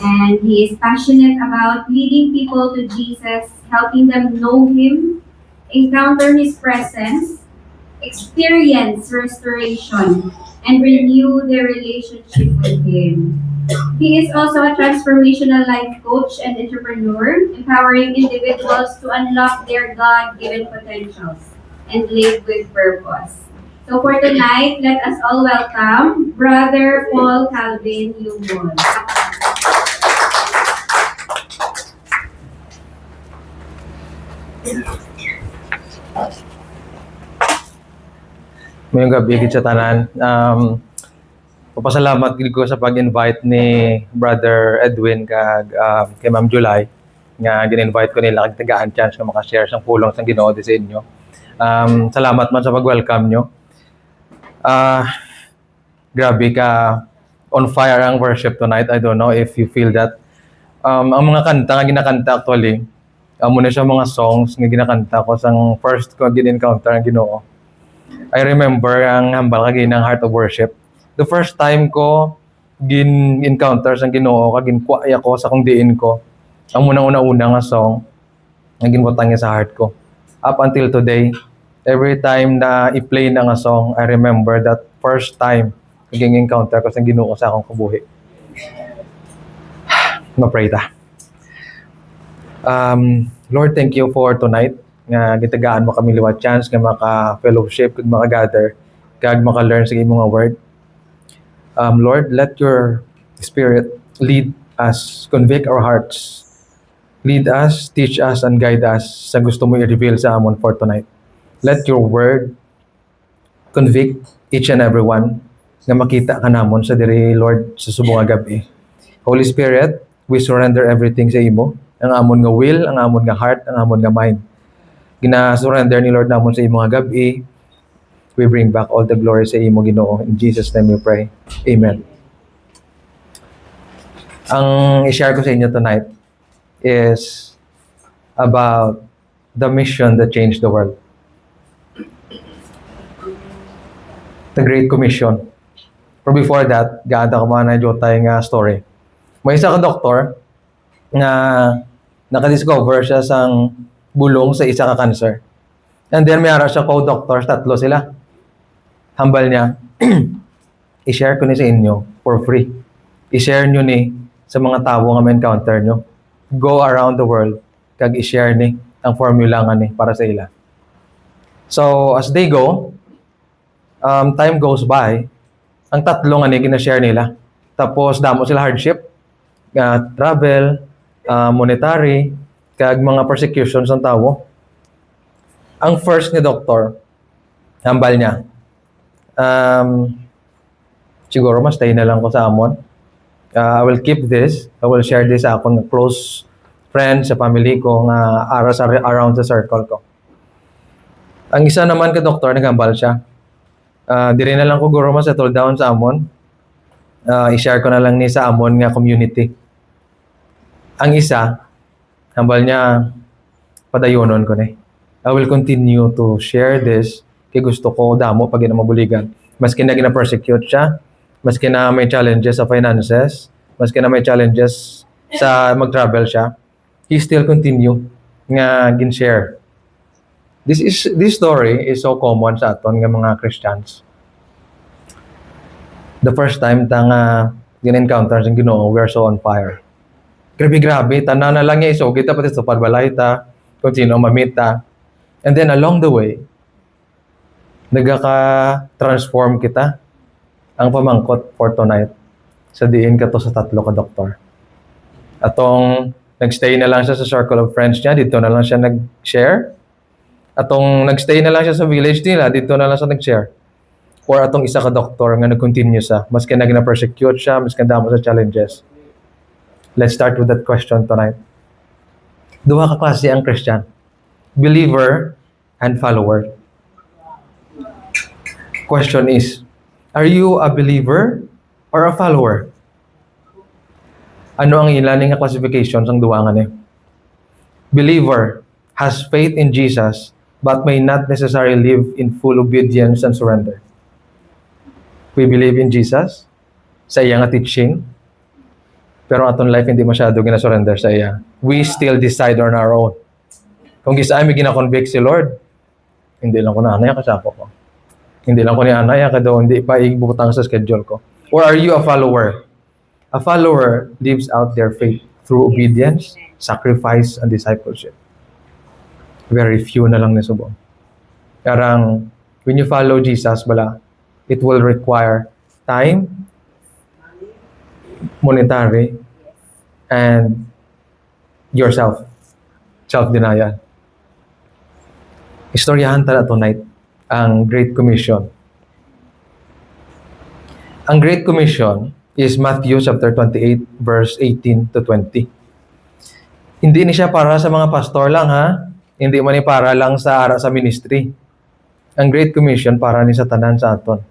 And he is passionate about leading people to Jesus, helping them know him, encounter his presence, experience restoration, and renew their relationship with him. He is also a transformational life coach and entrepreneur, empowering individuals to unlock their God-given potentials and live with purpose. So for tonight, let us all welcome Brother Paul Calvin Lumon. Mayong gabi gid sa tanan. Papasalamat gid ko sa pag-invite ni Brother Edwin kag kay Ma'am July nga gin-invite ko nila kag tagaan chance nga maka-share sang pulong sang Ginoo di sa inyo. Salamat man sa pag-welcome nyo. Grabe ka on fire ang worship tonight. I don't know if you feel that. Ang mga kanta nga ginakanta actually, muna siya mga songs nga ginakanta ko sang first ko gin-encounter ang Ginoo. I remember ang hambal kag ng Heart of Worship. The first time ko gin-encounter sang Ginoo kag ginkuya ko sa kung diin ko. Ang una-una nga song nga ginbutang niya sa heart ko. Up until today, every time na i-play na nga song, I remember that first time naging encounter ko sa Ginoo sa akong kabuhi. Ma-pray ta. Lord, thank you for tonight nga gitagaan mo kami liwat chance nga maka-fellowship kag maka-gather kag maka-learn sa imong word. Lord, let your Spirit lead us, convict our hearts. Lead us, teach us, and guide us sa gusto mo i-reveal sa amon for tonight. Let your word convict each and every one nga makita ka namon sa diri, Lord, sa subong nga gabi. Holy Spirit, we surrender everything sa imo. Ang amon nga will, ang amon nga heart, ang amon nga mind. Gina-surrender ni Lord namon sa imo nga gabi. We bring back all the glory sa imo, Ginoo. In Jesus' name we pray. Amen. Ang i-share ko sa inyo tonight is about the mission that changed the world. The Great Commission. But before that, gaada ko man na jotay nga story. May isa ka doktor na nakadiscover siya sang bulong sa isa ka cancer. And then may ara siya co-doctors, 3 sila. Hambal niya, i-share ko ni sa inyo for free. I-share nyo ni sa mga tao nga may encounter nyo. Go around the world kag i-share ni ang formula nga ni para sa ila. So as they go, time goes by, ang 3 nga ni gina-share nila. Tapos damo sila hardship, travel, monetary, kag mga persecutions ng tao. Ang first ni doktor, hambal niya, siguro mas stay na lang ko sa amon. I will keep this. I will share this sa akong close friends, sa family ko, nga around sa circle ko. Ang isa naman ka doktor, naghambal siya. Diri na lang ko guro ma-settle down sa amon. I-share ko na lang ni sa amon nga community. Ang isa, hambal niya, padayonon ko ni. I will continue to share this kay gusto ko damo pag mabuligan. Maski na gina-persecute siya, maski na may challenges sa finances, maski na may challenges sa mag-travel siya, he still continue nga gin-share. This story is so common sa aton nga mga Christians. The first time ta nga gin-encounter sa Ginoo, we are so on fire. Grabe, tanan na lang niya iso, kita pati sa pagbalay ta, kung sino mamita. And then along the way, nagaka-transform kita. Ang pamangkot for tonight, sa diin ka to sa 3 ka doktor. Atong nagstay na lang siya sa circle of friends niya, dito na lang siya nag-share. Atong nagstay na lang siya sa village nila, dito na lang siya nag-share. Or atong isa ka doktor nga nag-continue sa, maski na gina-persecute siya, maski damo sa challenges. Let's start with that question tonight. Duha ka klase ang Christian. Believer and follower. Question is, are you a believer or a follower? Ano ang ilaning nga classification sang duha nga ni? Believer has faith in Jesus but may not necessarily live in full obedience and surrender. We believe in Jesus sa iyang teaching. Pero atong life hindi masyado gina-surrender sa iya. We still decide on our own. Kung gisa may gina-convict si Lord, hindi lang ko na anaya kasako ko. Hindi lang ko ni anaya kada hindi pa ibutang sa schedule ko. Or are you a follower? A follower lives out their faith through obedience, sacrifice, and discipleship. Very few na lang ni subong. Karang when you follow Jesus, bala, it will require time, monetary, and yourself. Self-denial. Istoryahan tala tonight ang Great Commission. Ang Great Commission is Matthew chapter 28 verse 18 to 20. Hindi ni siya para sa mga pastor lang ha. Hindi man ni para lang sa ara sa ministry. Ang Great Commission para ni sa tanan sa aton.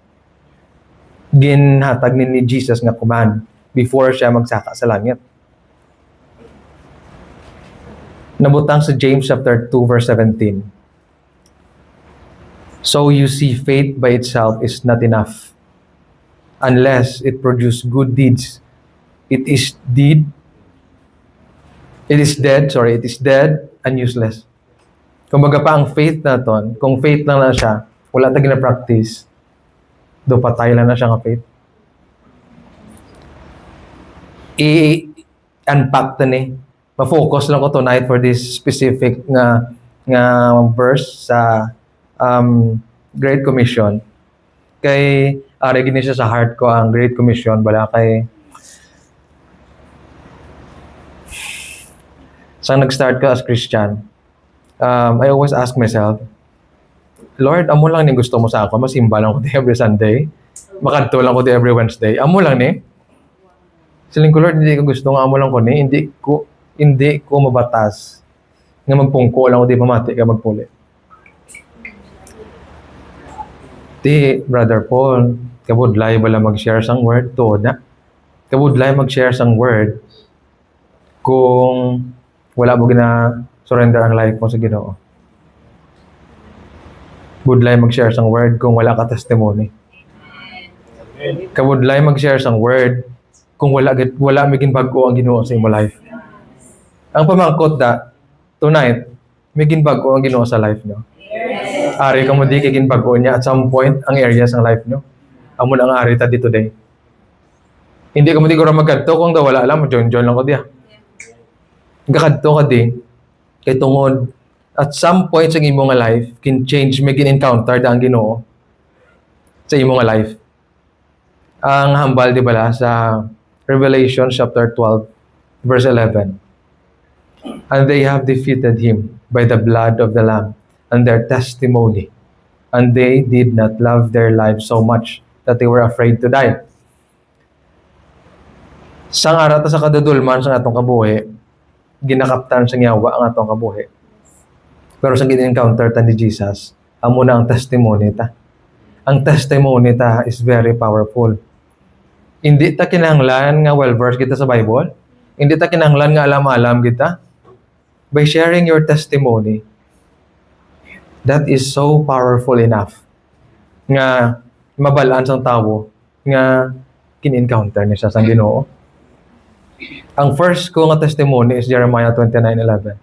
Ginhatag ni Jesus nga command before siya magsaka sa langit. Nabutang sa James chapter 2 verse 17. So you see, faith by itself is not enough unless it produces good deeds. It is dead and useless. Kumbaga pa ang faith naton, kung faith lang na siya, wala tayong na-practice, do patay lang na siya nga faith. I-unpack ta ni. Ma-focus lang ko tonight for this specific nga verse sa Great Commission. Kay ari gini siya sa heart ko ang Great Commission bala kay sa nag-start ka as Christian. I always ask myself, Lord, amo lang ni gusto mo sa ako, masimba lang ko di every Sunday, makadto lang ko di every Wednesday, amo lang ni. Siling ko, Lord, hindi ko gusto nga amo lang ko ni, hindi ko mabatas nga magpungko lang ko di pamati ka magpuli. Di, Brother Paul, kabudlay bala mag-share sang word to na. Kabudlay mag-share sang word kung wala mo gina surrender ang life mo sa Ginoo. Budlay mag-share sang word kung wala ka testimony. Kabudlay mag-share sang word kung wala maging bago ang Ginoo sa imo life. Ang pamangkot tonight, maging bago ang Ginoo sa life nyo. Ari ka mo di kaging bago niya at some point ang areas ng life nyo. Amo na ang ari ta di today. Hindi ka mo di ko magkadto kung wala alam, join lang ko diya. Gakadto ka di, kay tungod, at some point sa imo nga life, can change, may encounter ang Ginoo sa imo nga life. Ang hambal di bala sa Revelation chapter 12 verse 11. And they have defeated him by the blood of the Lamb and their testimony. And they did not love their lives so much that they were afraid to die. Sang arata sa kadudulman sa atong kabuhi, ginakaptan sa nyawa ang atong kabuhi. Pero sa gin-encounter ta ni Jesus, amo na ang testimony ta. Ang testimony ta is very powerful. Hindi ta kinahanglan nga well-versed kita sa Bible. Hindi ta kinahanglan nga alam-alam kita. By sharing your testimony, that is so powerful enough nga mabalaan sang tawo nga kin-encounter niya sa Ginoo. Ang first ko nga testimony is Jeremiah 29:11.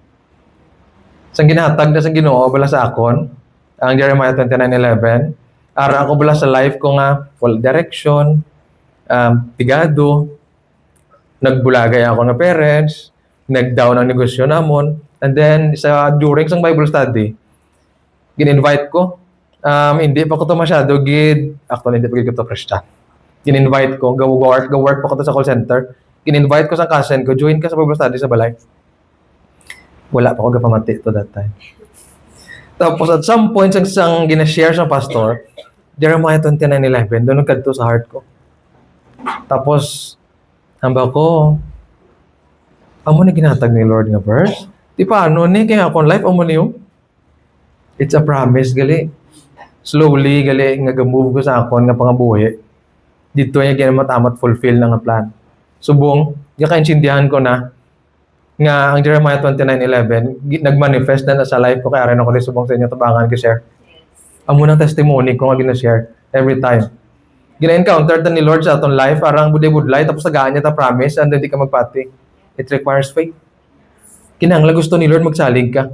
Sang ginhatag na sang Ginoo bala sa akon, ang Jeremiah 29:11, ara ako bala sa life ko nga full direction, pigado, nagbulagay ako nga parents, nag-down ang negosyo namon, and then during sang Bible study, gin-invite ko. Hindi pa ko to masyado actually hindi pa ko to Christian. Gin-invite ko, go-work pa ko to sa call center. Gin-invite ko sa cousin ko, join ka sa Bible study sa balay. Wala pa ko gapamati to that time. Tapos at some point, sang gina-share sa pastor, Jeremiah 29:11, doon nagkadto sa heart ko. Tapos, hamba ko, amo na ginatag ni Lord nga verse? Di paano ni, kaya akong life, amo niyo? It's a promise, gali. Slowly, gali, nga gamove ko sa akon nga pangabuhi. Dito niya ginamatamat fulfill na nga plan. Subong, yakainsindihan ko na nga ang Jeremiah 29:11 nagmanifest na sa life ko kaya rin ako ni subong sa inyo tabangan ko share. Amo nang testimony ko nga gina-share every time. Gina-encounter ta ni Lord sa aton life, arang budlay-budlay, tapos tagaan niya ta promise, and hindi ka magpati. It requires faith. Kinahanglan gusto ni Lord magsalig ka.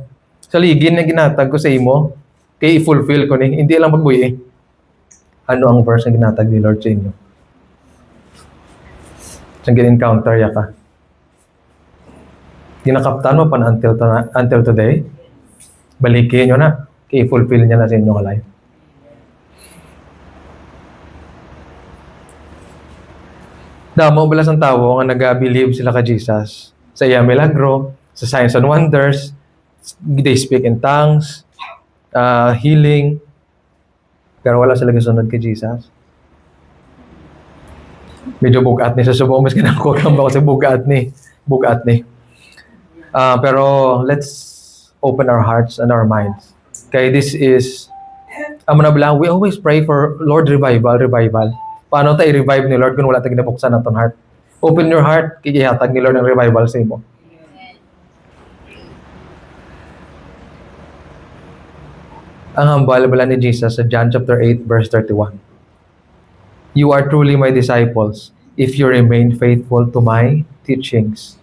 Saligin na ginatag ko sa imo, kay i-fulfill ko ni. Hindi lang magbuyi. Ano ang verse na ginatag ni Lord sa inyo? Saan gin-encounter ya ka? Ginakaptan mo pa na until today? Balikin nyo na. Kay i-fulfill niya na sa inyong life. Damo balas ang tao nga nag-believe sila ka Jesus. Sa iya milagro, sa signs and wonders, they speak in tongues, healing. Pero wala sila kasunod kay Jesus. Medyo bugat ni sa subo. Mas kinakuha kang bako sa bugat ni. Pero let's open our hearts and our minds. Kaya this is, we always pray for Lord revival. Paano tayo i-revive ni Lord kung wala tayo ginapuksan natin heart? Open your heart, kikihatag ni Lord ng revival sa imo. Ang hambal bala ni Jesus sa John chapter 8 verse 31. You are truly my disciples if you remain faithful to my teachings.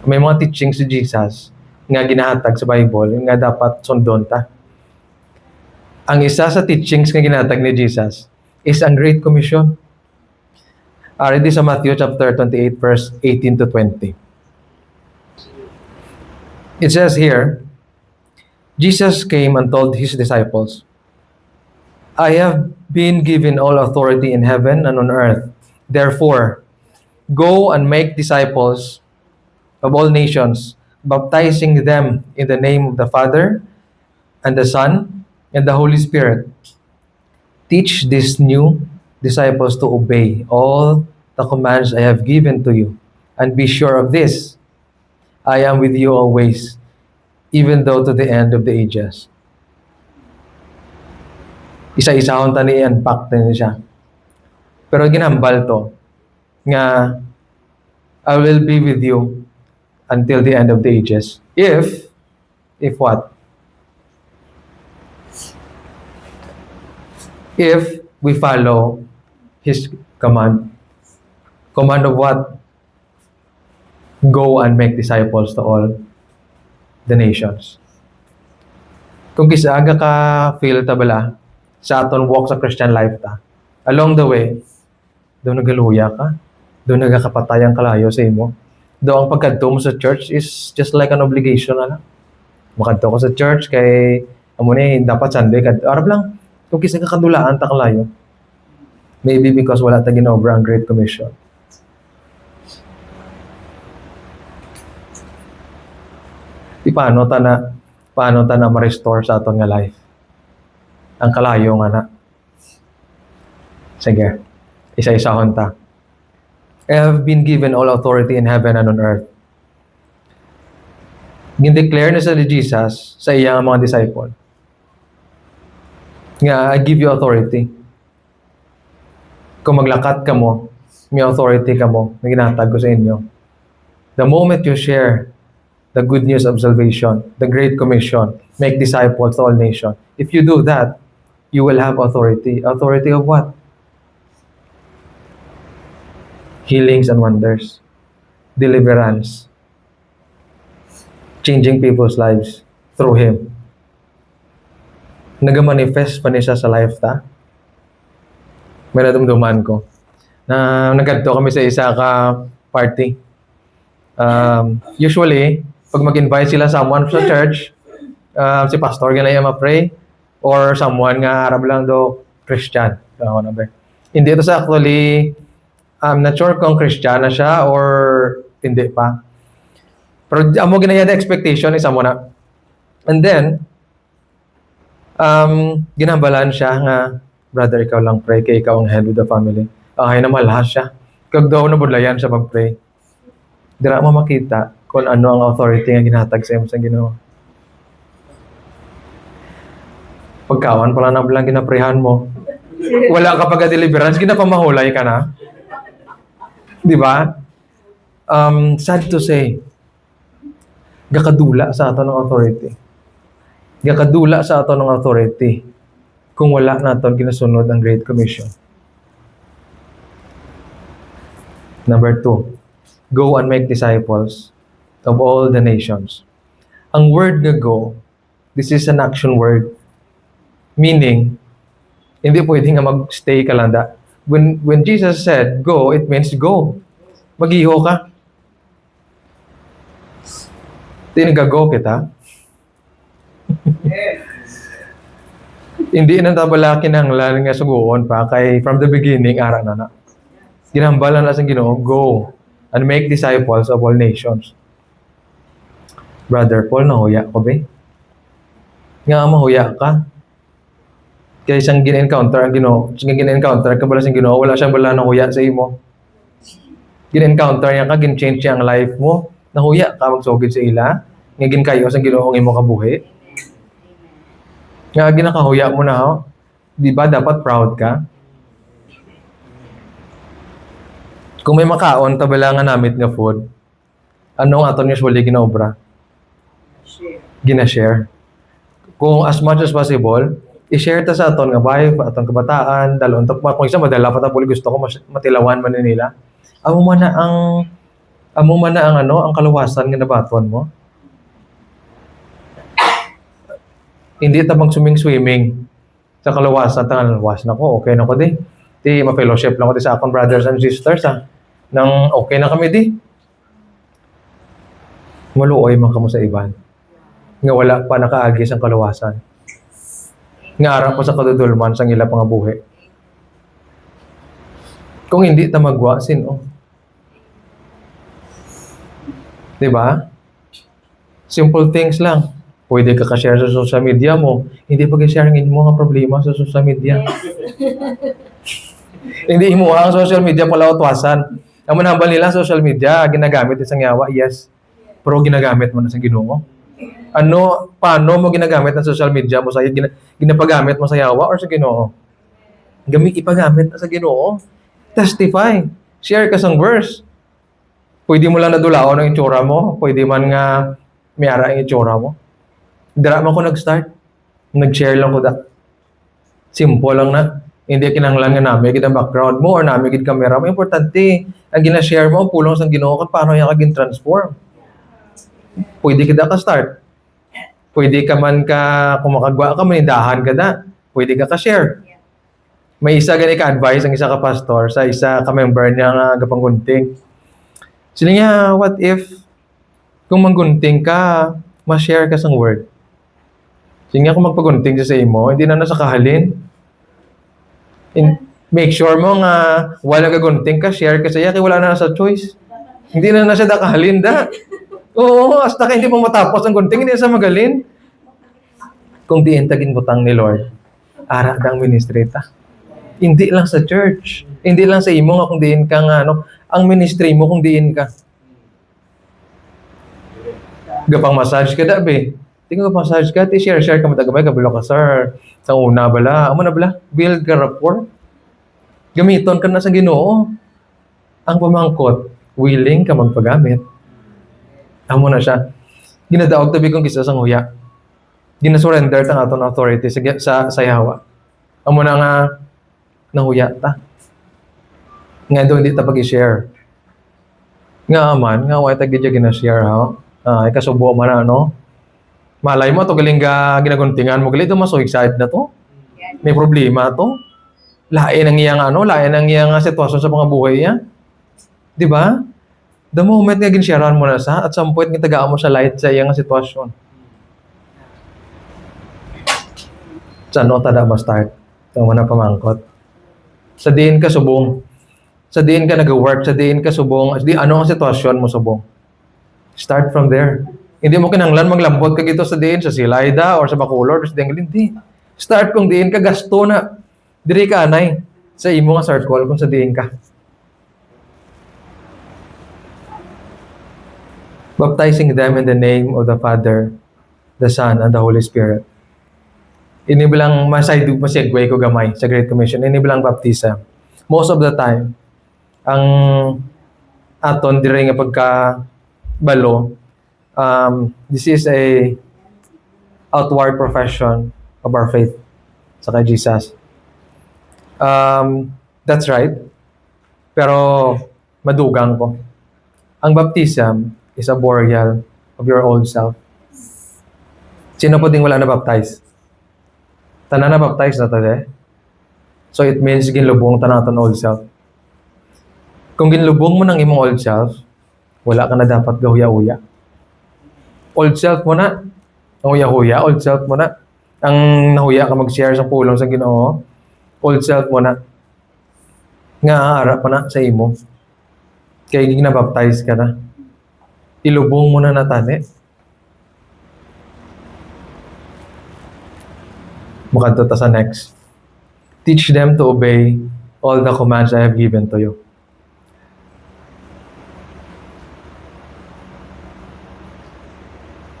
May mga teachings si Jesus nga ginahatag sa Bible nga dapat sundon ta. Ang isa sa teachings nga ginahatag ni Jesus is ang Great Commission. Already sa Matthew chapter 28 verse 18 to 20. It says here, Jesus came and told his disciples, I have been given all authority in heaven and on earth. Therefore, go and make disciples of all nations, baptizing them in the name of the Father and the Son and the Holy Spirit. Teach these new disciples to obey all the commands I have given to you. And be sure of this, I am with you always, even though to the end of the ages. Isa-isahon ta ni unpack din siya. Pero ginambal to, nga I will be with you until the end of the ages. If what? If we follow His command. Command of what? Go and make disciples to all the nations. Kung kisaaga ka feel ta bala sa aton walk sa Christian life ta, along the way, doon nagaluya ka, doon nagakapatayang kalayo sa imo. Doon ang pagkadto mo sa church is just like an obligation na lang. Makadto ko sa church kay amo ni dapat Sunday arab lang. Kung kisa ka kadulaan ta kalayo. Maybe because wala ta ginover ang Great Commission. Paano ta na ma-restore sa aton nga life? Ang kalayo nga na. Sige, isa-isahon ta. I have been given all authority in heaven and on earth. Gindeclare na sa Jesus sa iyang mga disciple. Nga, I give you authority. Kung maglakat ka mo, may authority ka mo na ginatag ko sa inyo. The moment you share the good news of salvation, the Great Commission, make disciples to all nations. If you do that, you will have authority. Authority of what? Healings and wonders. Deliverance. Changing people's lives through Him. Nagamanifest pa niya sa life ta. May nadumduman ko. Na nagkadto kami sa isa ka party. Usually, pag mag-invite sila someone sa church, si pastor ganaya ma-pray, or someone nga Arab lang do Christian. Hindi ito sa actually, I'm not sure kung Christian na siya or hindi pa. Pero amo ginaya the expectation is amo na. And then, ginambalan siya nga, brother, ikaw lang pray, kay ikaw ang head of the family. Okay na malahas siya. Kag daw na budlayan siya mag-pray. Dira mo makita kung ano ang authority nga ginatag sa imo sa Ginoo. Pagkawan pala na bilang ginaprehan mo. Wala ka pagka-deliverance, ginapamahulay ka na. Di ba? Sad to say, gakadula sa ato ng authority. Gakadula sa ato ng authority kung wala naton ginasunod ang Great Commission. Number 2, go and make disciples of all the nations. Ang word na go, this is an action word. Meaning, hindi pwede nga mag-stay ka lang da. When Jesus said, go, it means go. Mag-iho ka. Tinagago kita. Hindi na tabala kinahanglan nga suguon pa kay from the beginning ara na. Ginambalan na sa Ginoo, go and make disciples of all nations. Brother Paul, nahuya ko ba? Nga mahuya ka. Kaya siyang gin-encounter ang Ginoo, gin-encounter ka bala sa Ginoo, wala siyang bala nahuya sa imo. Gin-encounter niya ka, gin-change niya ang life mo, nahuya ka magsugid sa ila, nga gin-kayo sa Ginoo ang imo kabuhi. Nga ginakahuya mo na ho. Di ba dapat proud ka? Kung may makaon, tabala nga namit nga food, anong aton usually ginaobra? Gina-share. Kung as much as possible, i-share ta sa aton nga bahay, aton kabataan, dalon ta kung isa madala pa ta puli gusto ko matilawan man nila. Amo man na ang ang kaluwasan nga nabaton mo. Hindi ta mag-swimming sa kaluwasan ta luwas na ko, okay na ko di. Di ma-fellowship lang ko di sa akong brothers and sisters nang okay na kami di. Maluoy man kamo sa iban. Nga wala pa nakaagis ang kaluwasan. Nga arang pa sa kadudulman sang ila pangabuhi. Kung hindi ta magwa, sino? Diba? Simple things lang. Pwede ka ka-share sa social media mo. Hindi pag-share ng mo nga problema sa social media. Hindi mo ang social media pala utwasan. Ang manambal nila social media, ginagamit isang yawa, yes. Pero ginagamit mo na sa Ginoo. Paano mo ginagamit ang social media mo sa ginapagamit mo sa yawa or sa Ginoo? Ipagamit na sa Ginoo. Testify. Share ka sang verse. Pwede mo lang nadulaon ang itsura mo. Pwede man nga mayara ang itsura mo. Dira man ko nag-start. Nag-share lang ko da. Simple lang na. Hindi kinahanglan nga namin gid ang background mo or namin gid camera mo. Importante, ang gina-share mo, pulong sang Ginoo kung paano yan ka gin-transform. Pwede kita ka-start. Pwede ka man kung makagwa ka, manindahan ka na. Pwede ka ka-share. May isa gani ka-advise ang isa ka-pastor sa isa ka-member niya nga gapanggunting. Sila nga, what if kung manggunting ka, ma-share ka sang word? Sige nga kung magpagunting sa imo, hindi na nasa kahalin. Make sure mo nga wala ka gunting ka, share ka sa iya, kaya wala na sa choice. Hindi na siya kahalin da. Oo, hasta ka hindi mo matapos ang gunting, hindi na sa magalin. Kung diin tagin butang ni Lord, ara dang ministry ta. Hindi lang sa church, hindi lang sa imo nga kung diin ka nga, ang ministry mo kung diin ka. Gapang massage ka da, be. Tingnan ko massage ka, share ka matagabay, kabalo ka, sir. Sa una bala, amo na bala, build ka rapport. Gamiton ka na sa Ginoo. Ang pamangkot, willing ka magpagamit. Amo na siya. Ginadaog tabi kong kisa sang huya. Ginasurrender tang aton authority sa yawa. Amo na nga nahuya ta. Nga doon hindi ta pag-i-share. Nga man, nga wala tagidya gina-share ha. Ikasubo man Malay mo, galing ka ginaguntingan mo. Galing ito mas so excited na to. May problema to. Lain ang iyang sitwasyon sa mga buhay niya. Di ba? The moment nga ginsharean mo na at some point nga tagaan mo sa light sa iyang sitwasyon. Saan tada ma-start? Ito mo na pamangkot. Sa diin ka subong. Sa diin ka nag-work. Sa diin ka subong. Ano ang sitwasyon mo subong? Start from there. Hindi mo kinanglan maglambot ka gito sa diin, sa Silayda or sa Bacolod or sa Dengal. Hindi. Start kung diin ka, gasto na. Diri ka anay sa imo nga circle kung sa diin ka. Baptizing them in the name of the Father, the Son, and the Holy Spirit. Ini bilang masegway ko gamay sa Great Commission. Ini bilang baptism. Most of the time, ang aton diri nga pagka-balo, this is a outward profession of our faith sa kay Jesus. That's right. Pero madugang ko. Ang baptism is a burial of your old self. Sino po ding wala na baptize? Tanan na baptize na tade. So it means ginlubong tanan aton old self. Kung ginlubong mo ng imong old self, wala ka na dapat gahuya-uya. Old self mo na. Ang huya-huya, old self mo na. Ang nahuya ka mag-share sa pulong sa Ginoo, old self mo na. Nga harap pa na sa imo. Kaya ginabaptize ka na. Ilubong mo na natani. Makadto ta sa next. Teach them to obey all the commands I have given to you.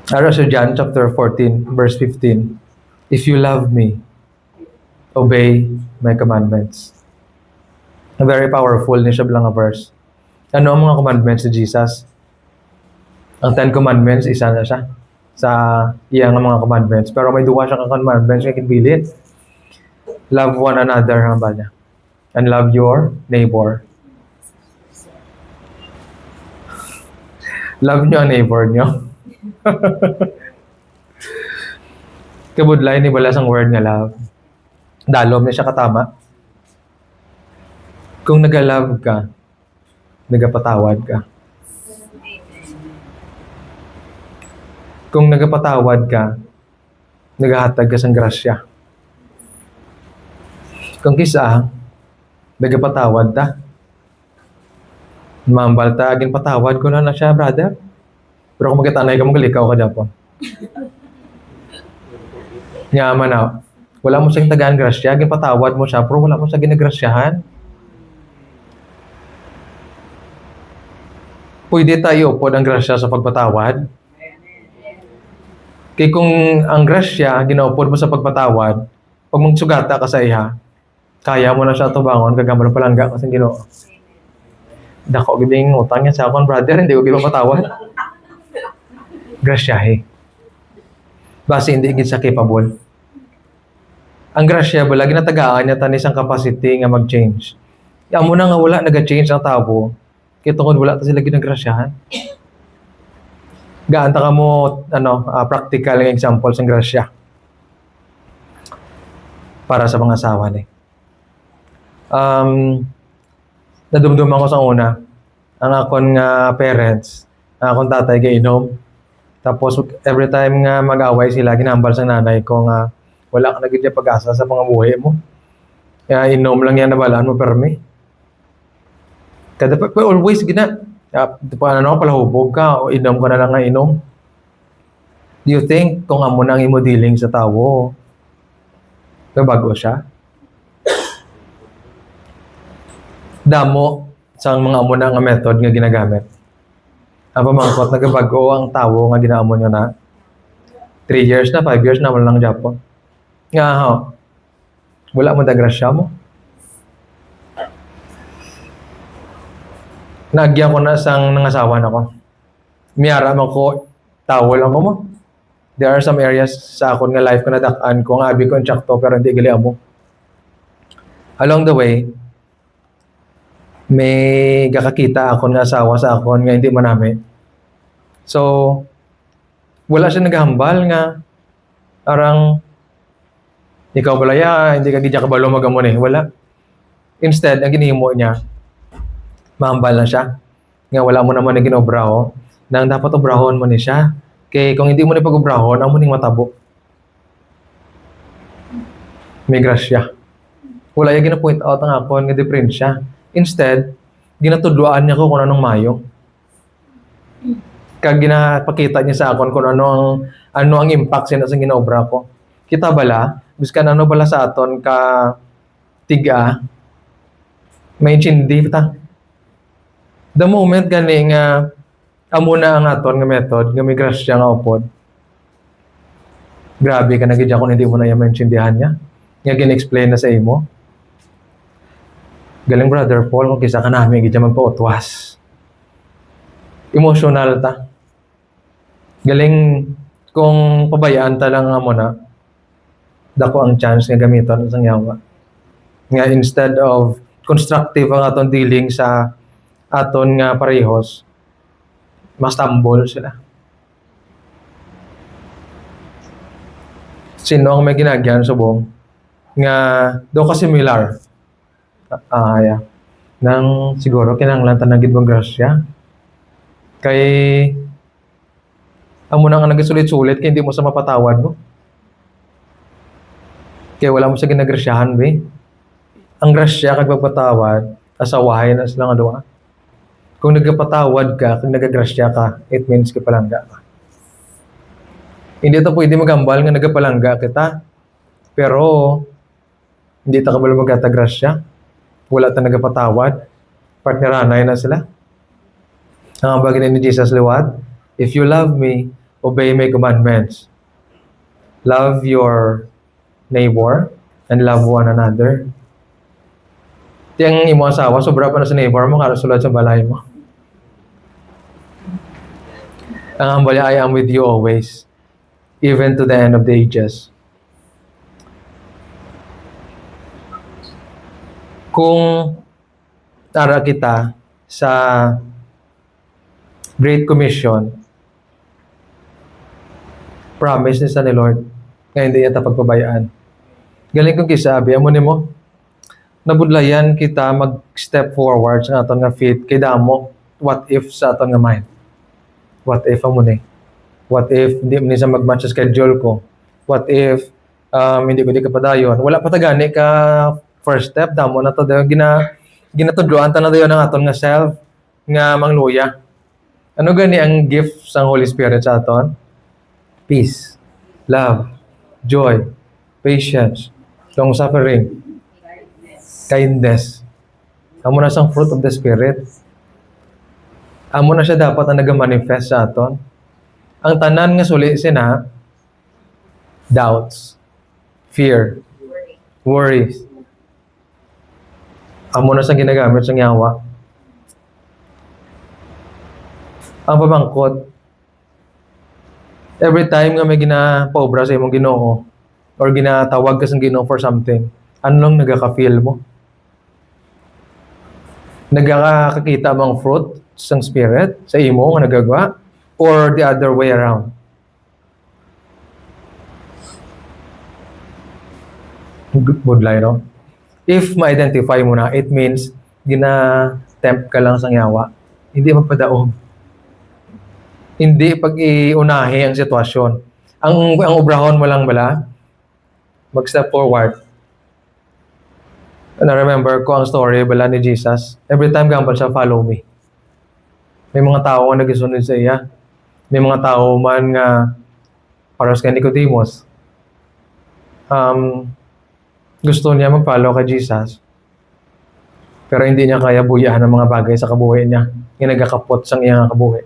Ara sa John chapter 14, verse 15. If you love me, obey my commandments. Very powerful ni siya bilang nga verse. Ano ang mga commandments ni Jesus? Ang 10 commandments, isa na siya sa iyang mga commandments. Pero may duwa siya kang commandments na kinbilin. Love one another, ang ba niya? And love your neighbor. Love niyo ang neighbor niyo. Kabudlay ni balas ang word nga love. Dalom na siya katama. Kung nag-love ka, nagapatawad ka. Kung nagapatawad ka, nagahatag ka sang grasya. Kung kisa, nagapatawad ta. Mambal ta, aging patawad ko na siya, brother. Pero kung magkatanay ka, magalikaw ka dyan. Yaman na, wala mo siyang tagaan grasya, aging patawad mo siya, pero wala mo siya ginagrasyahan. Pwede tayo upod ang grasya sa pagpatawad. Kaya kung ang grasya, ginaupod mo sa pagpatawad, pag magsugata ka sa iha, kaya mo na siya tubangon, kagamalo palangga kasi Ginoo. Dako, gibing utang niya sa akong brother, hindi ko gibang patawad. Grasyahe. Base hindi gid sa capable. Ang grasya bala ginatagaan niya tanis ang capacity nga mag-change. Amo na nga wala naga-change ang tabo. Kay tungod wala ta sila ginagrasyahan. Gaan ta kamo practical nga example sa grasya. Para sa mga asawa ni. Nadumduman ko sa una ang akon nga parents, ang akong tatay kay inom. Tapos every time nga mag-away sila, ginambal sa nanay ko nga wala ka na gid pag-asa sa mga buhay mo. Kaya inom lang yan nabalaan mo permi. Kada pa always gina palahubog ka o inom ka na lang nga inom. Do you think kung amo nang imo dealing sa tawo, bago siya? Damo sa mga amo na nga method nga ginagamit. Ang pamangkot, nagabago ang tawo nga ginaamon nyo na 3 years na, 5 years na, wala lang Japon. Nga wala mo dagrasya mo. Nagyan ko na sang nangasawa na ko. Miyara mo ko, tawo lang mo. There are some areas sa akon nga life ko na dakaan ko, nga abi ko ang tsakto, pero hindi gali mo. Along the way, may gakakita akon nga asawa sa akon nga hindi manami. So, wala siya naghambal nga arang ikaw balaya, hindi ka gidya kabalo magamon wala. Instead, ang ginihimo niya, mahambal na siya. Nga wala mo naman na ginobraho, nang dapat obrahon mo ni siya. Kaya kung hindi mo na pag-obrahon, ang muning matabo. May grasya. Wala yung gina-point out ang akon nga diferensya. Instead, ginatudloan niya ko kung anong mayo. Kag ginapakita niya sa akon kung ano ang impact siya sa ginaobra ko. Kita bala, biskan ano bala sa aton ka tiga, may chindi ta. The moment gani nga amo na ang aton nga method, nga may grasya nga upod. Grabe ka na gid kung hindi mo na yung maintindihan niya. Nga gin-explain na sa imo. Galing Brother Paul, kung kisa ka namin, gidya magpautwas. Emotional ta. Galing kung pabayaan ta lang mo na, dako ang chance nga gamiton sa yawa. Nga instead of constructive ang atong dealing sa aton nga parehos mas tambol sila. Sino ang may ginagyan subong nga do ka similar yeah. Nang siguro kinahanglan tanang gid mong grasya kay amo na nga nagasulit-sulit kay hindi mo sa mapatawad mo. Kaya wala mo sa ginagrasyahan be. Ang grasya kag pagpatawad asawahay na sila nga duha. Kung nagpatawad ka, kung nagagrasya ka, it means kapalangga ka. Hindi ito pwede magambal nga nagapalangga kita. Pero, hindi ito kabalo magkatagrasya. Wala ito nagapatawad. Partneranay na sila. Ang bagay ni Jesus liwat, if you love me, obey my commandments. Love your neighbor and love one another. Tiyang imo asawa, sobra pa na sa neighbor mo, karasulad sa balay mo. Ang hambal niya, I am with you always, even to the end of the ages. Kung tara kita sa Great Commission, promise ni sa ni Lord, nga hindi yata pagpabayaan. Galing kong kisabi, amo ni mo, nabudlayan kita mag-step forward sa aton nga faith kay damo what if sa aton nga mind. What if amo ni? What if hindi mo ni sa mag-match sa schedule ko? What if hindi ko di kapadayon? Wala pa ta gani ka first step damo na to dayon ginatudloan ta na dayon ang aton nga self nga mangluya. Ano gani ang gift sa Holy Spirit sa aton? Peace, love, joy, patience, long suffering, kindness. Amo na sang fruit of the Spirit. Amo na siya dapat na nag-manifest sa aton. Ang tanan nga suli sina, doubts, fear, worries. Amo na siyang ginagamit sa yawa. Ang pabangkot, every time nga may ginapobra sa imong Ginoo or ginatawag ka sa Ginoo for something, ano lang nagaka-feel mo? Nagkakakita mong fruit sang spirit sa imo nga nagagawa or the other way around? Budlay, no? If ma-identify mo na, it means gina-tempt ka lang sang yawa. Hindi magpadaog. Hindi pag-iunahi ang sitwasyon. Ang obrahon mo lang bala, mag-step forward. Na-remember ko ang story bala ni Jesus. Every time gambal siya, follow me. May mga tao nga nagisunod sa iya. May mga tao man nga paras kay Nicodemus. Gusto niya mag-follow kay Jesus. Pero hindi niya kaya buyahan ng mga bagay sa kabuhay niya. Yung nagkakapot sang iyang kabuhay.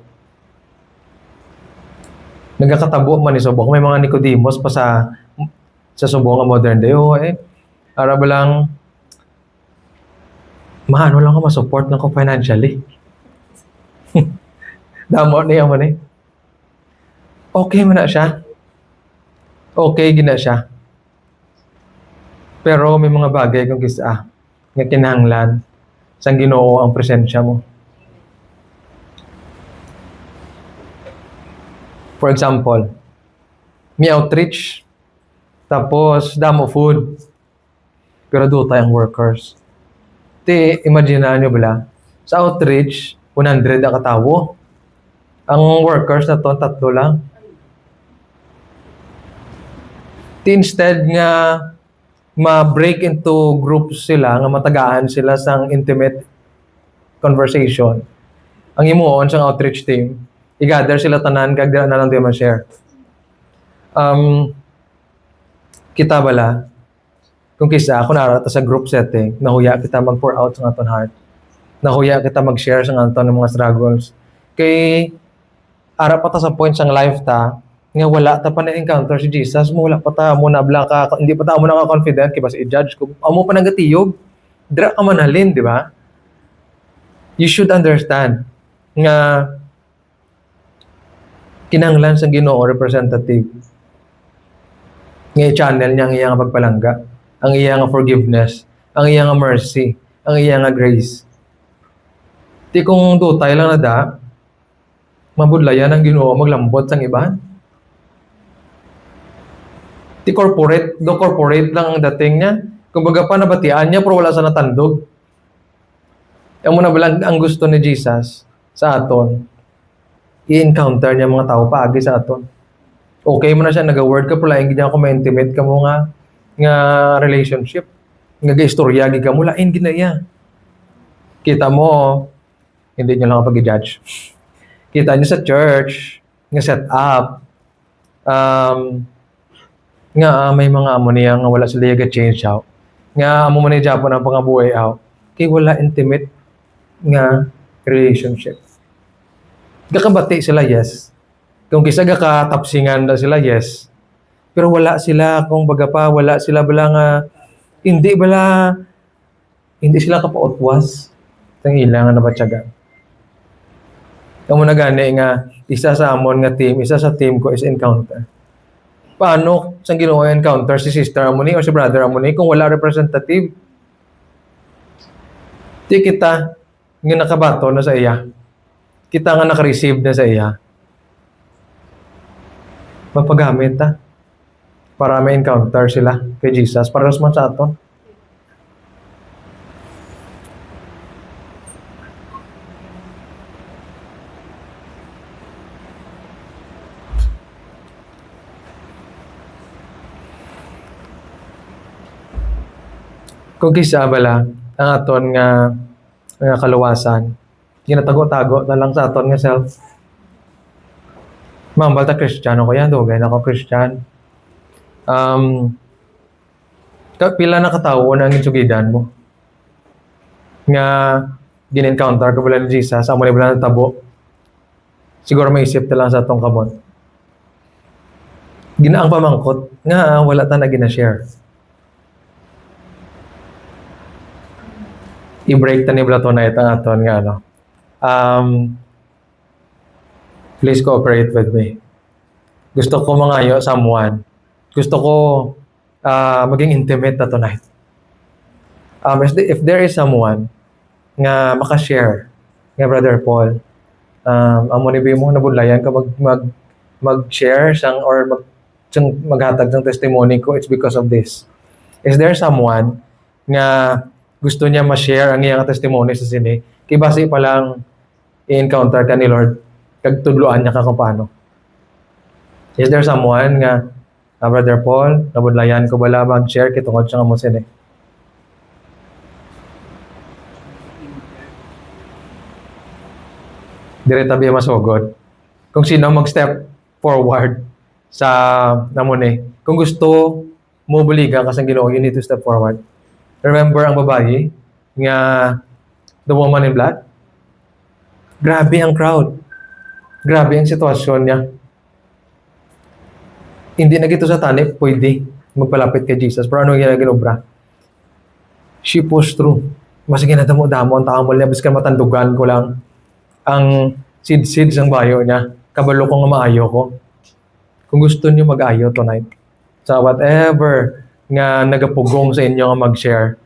Nagkakatabo man ni subong. May mga Nicodemus pa sa subong nga modern day. Para ba lang maano lang ko ma-support lang ko financially. Damo niya mo ni. Okay man na siya. Okay gina siya. Pero may mga bagay kung kisa nga kinahanglan sang Ginoo ang presensya mo. For example, may outreach, tapos damo food, pero doon tayong workers. Imagine nyo bala, sa outreach, 100 ang katawo. Ang workers na to, 3 lang. Instead nga ma-break into groups sila, nga matagahan sila sang intimate conversation. Ang imuon sang outreach team, i-gather sila tanan, kag na lang di ma-share. Kita bala, kung kisa, kung narata sa group setting, nahuya kita mag-pour out sa aton heart. Nahuya kita mag-share sa aton ng mga struggles. Kay, ara pa ta sa point sang life ta, nga wala ta pa na-encounter si Jesus, mo wala pa ta, mo nabla ka, hindi pa ta mo naka-confident, kaya basta i-judge ko, amo pa nagatiyog, dra ka manalin, di ba? You should understand nga kinahanglan sa Ginoo representative nga i-channel niya ang iyang pagpalangga, ang iyang forgiveness, ang iyang mercy, ang iyang grace. Ti kung dutay lang na da, mabudlayan ang Ginoo maglambot sang iban. Ti corporate lang ang dating niya. Kumbaga pa nabatian niya pero wala sa natandog. Yung muna balang ang gusto ni Jesus sa aton, i-encounter niya mga tao paagi sa aton. Okay mo na siya, nag-word ka, pero laing ganyan ako ma-intimate ka mo nga relationship. Nga istorya, ka mo, laing ginaya. Kita mo, hindi nyo lang ako pag-judge. Kita nyo sa church, nga set up, may mga amo niya nga wala sila change out. Nga amo mo ni Japon ang pangabuhay out. Kaya wala intimate nga relationship. Kakabati sila, yes. Kung kisa kakatapsingan na sila, yes. Pero wala sila, kung baga pa, wala sila bala nga, hindi sila kapautwas. Ang ilangan na batyagan. Kamo na gani nga, isa sa amon nga team, isa sa team ko is encounter. Paano sang Ginoo encounter si sister amo ni o si brother amo ni kung wala representative? Di kita nga nakabato na sa iya. Kita nga naka-receive na sa iya. Mapagamit ta para may encounter sila kay Jesus para man sa aton. Kung kisa bala ang aton nga kaluwasan, ginatago-tago na lang sa aton nga self. Ma'am, balta Kristiyano ko yan, dugay na ako Kristyan. Pila na katao na ang insugidan mo. Nga gin-encounter ka bala ni Jesus, amo ni bala na tabo. Siguro may isip na lang sa atong kamot. Ginaang pamangkot, nga wala ta na gina-share. I-break ta ni Blato na itang aton nga ano. Please cooperate with me. Gusto ko mangayo someone. Gusto ko maging intimate na tonight. If there is someone nga makashare nga Brother Paul, amo ni mo nabudlayan ka mag-share sang or maghatag ng testimony ko, it's because of this. Is there someone nga gusto niya ma-share ang iyang testimony sa sini? Kay base pa lang i-encounter ka ni Lord, kagtudloan niya ka kung paano. Is there someone nga, Brother Paul, nabudlayan ko bala mag-share kitungod siya nga mo sini? Direta biya masugod. Kung sino mag-step forward sa namune. Kung gusto mo buligan kasang Ginoo, you need to step forward. Remember ang babae nga the woman in black? Grabe ang crowd. Grabe ang sitwasyon niya. Hindi na gito sa tani, pwede magpalapit kay Jesus. Pero ano yung ginobra? She pushed through. Mas ginadamo-damo ang tao mo niya. Biskan matandugan ko lang ang sid-sid sang bayo niya. Kabalo ko nga maayo ko. Kung gusto niyo mag-ayo tonight, sa whatever nga nagapugong sa inyo nga mag-share,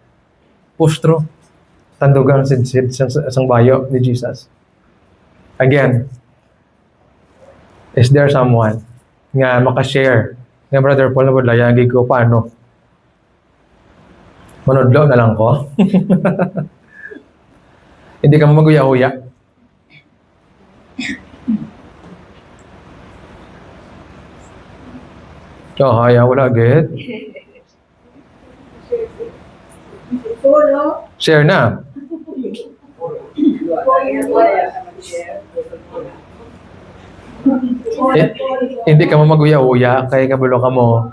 push through. Tandugan ang sid-sid sang bayo ni Jesus. Again, is there someone nga makashare nga Brother Paul na budlayan ko paano? Manudlo na lang ko. Hindi ka maguya-uya. Wala agad. Share na. Hindi ka mo maguya-uya, kaya kabalo ka mo.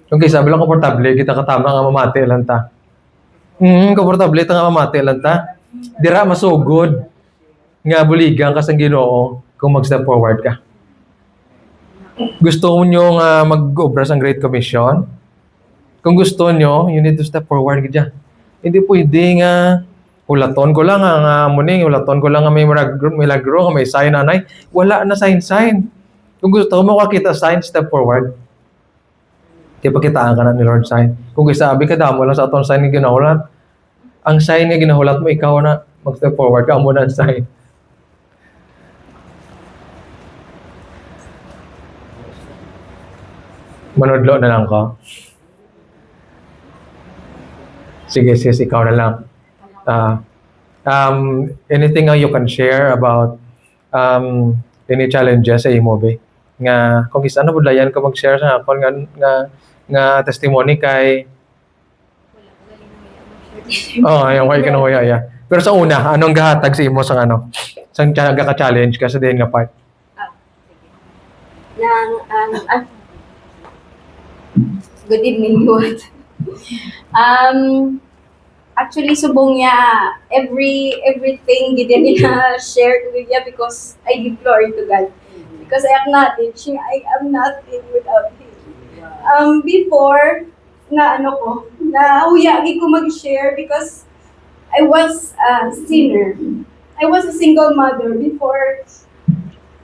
Kung sabi lang komportable, kita katama nga mamati lang ta. Komportable ta nga mamati lang ta. Dira masugod nga buligan ka sa Ginoo kung mag-step forward ka. Gusto nyo nga mag-obra sa Great Commission? Kung gusto nyo, you need to step forward ka. Hindi pwede nga ulaton ko lang nga muning, ulaton ko lang nga may milagro, nga may sign anay. Wala na sign. Kung gusto mo makakita sign, step forward. Kaya pakitaan ka na ni Lord sign. Kung sabi ka damo lang sa atong sign nga ginahulat, ang sign nga ginahulat mo, ikaw na mag-step forward ka muna sign. Manudlo na lang ko. Sige, sis, ikaw na lang. Anything you can share about any challenges sa imo be? Nga kung isa na budlayan ko mag-share sa akon nga testimony kay yung way kanuya ya. Pero sa una, anong gahatag sa imo sa Sang ka-challenge ka sa diyan nga part? Good evening, Lord. Actually, subong niya everything gid niya share with niya because I give glory to God. Because I acknowledge I am nothing without Him. Before na huya ko mag-share because I was a sinner. I was a single mother before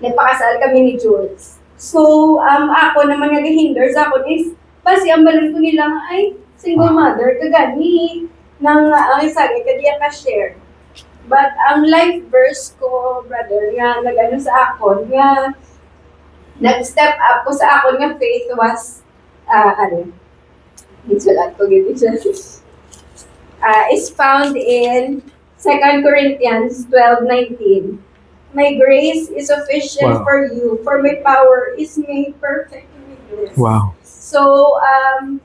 nagpakasal kami ni Jules. So, ako naman nag-hinder sa ako is basi ang balan ko nila ay single mother kagani nang ang isagi kadiya ka share. But ang life verse ko, brother, nga nag-ano sa akon, nga nag-step up ko sa akon nga faith was isulat ko gid siya. Is found in 2 Corinthians 12:19. My grace is sufficient for you, for my power is made perfect in weakness. Wow. So,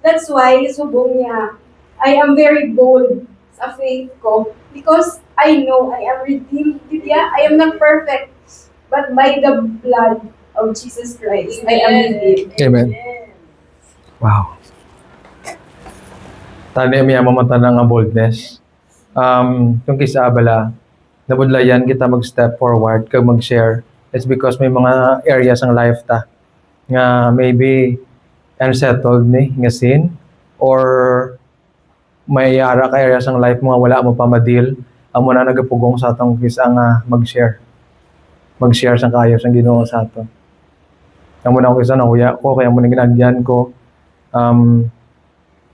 that's why, subong niya, I am very bold sa faith ko because I know I am redeemed. Yeah, I am not perfect, but by the blood of Jesus Christ, I am redeemed. Amen. Wow. Tani miya mamata nga boldness. Yung kisa abala, nabudlayan kita mag-step forward kag mag-share. It's because may mga areas ng life ta nga maybe unsettled ni nga sin or may ara ka areas ng life mo nga wala mo pa madil amo na nagapugong sa atong kisa nga mag-share sang kaayos ang Ginoo sa ato amo na ko kisa nahuya ko kaya mo na ginagyan ko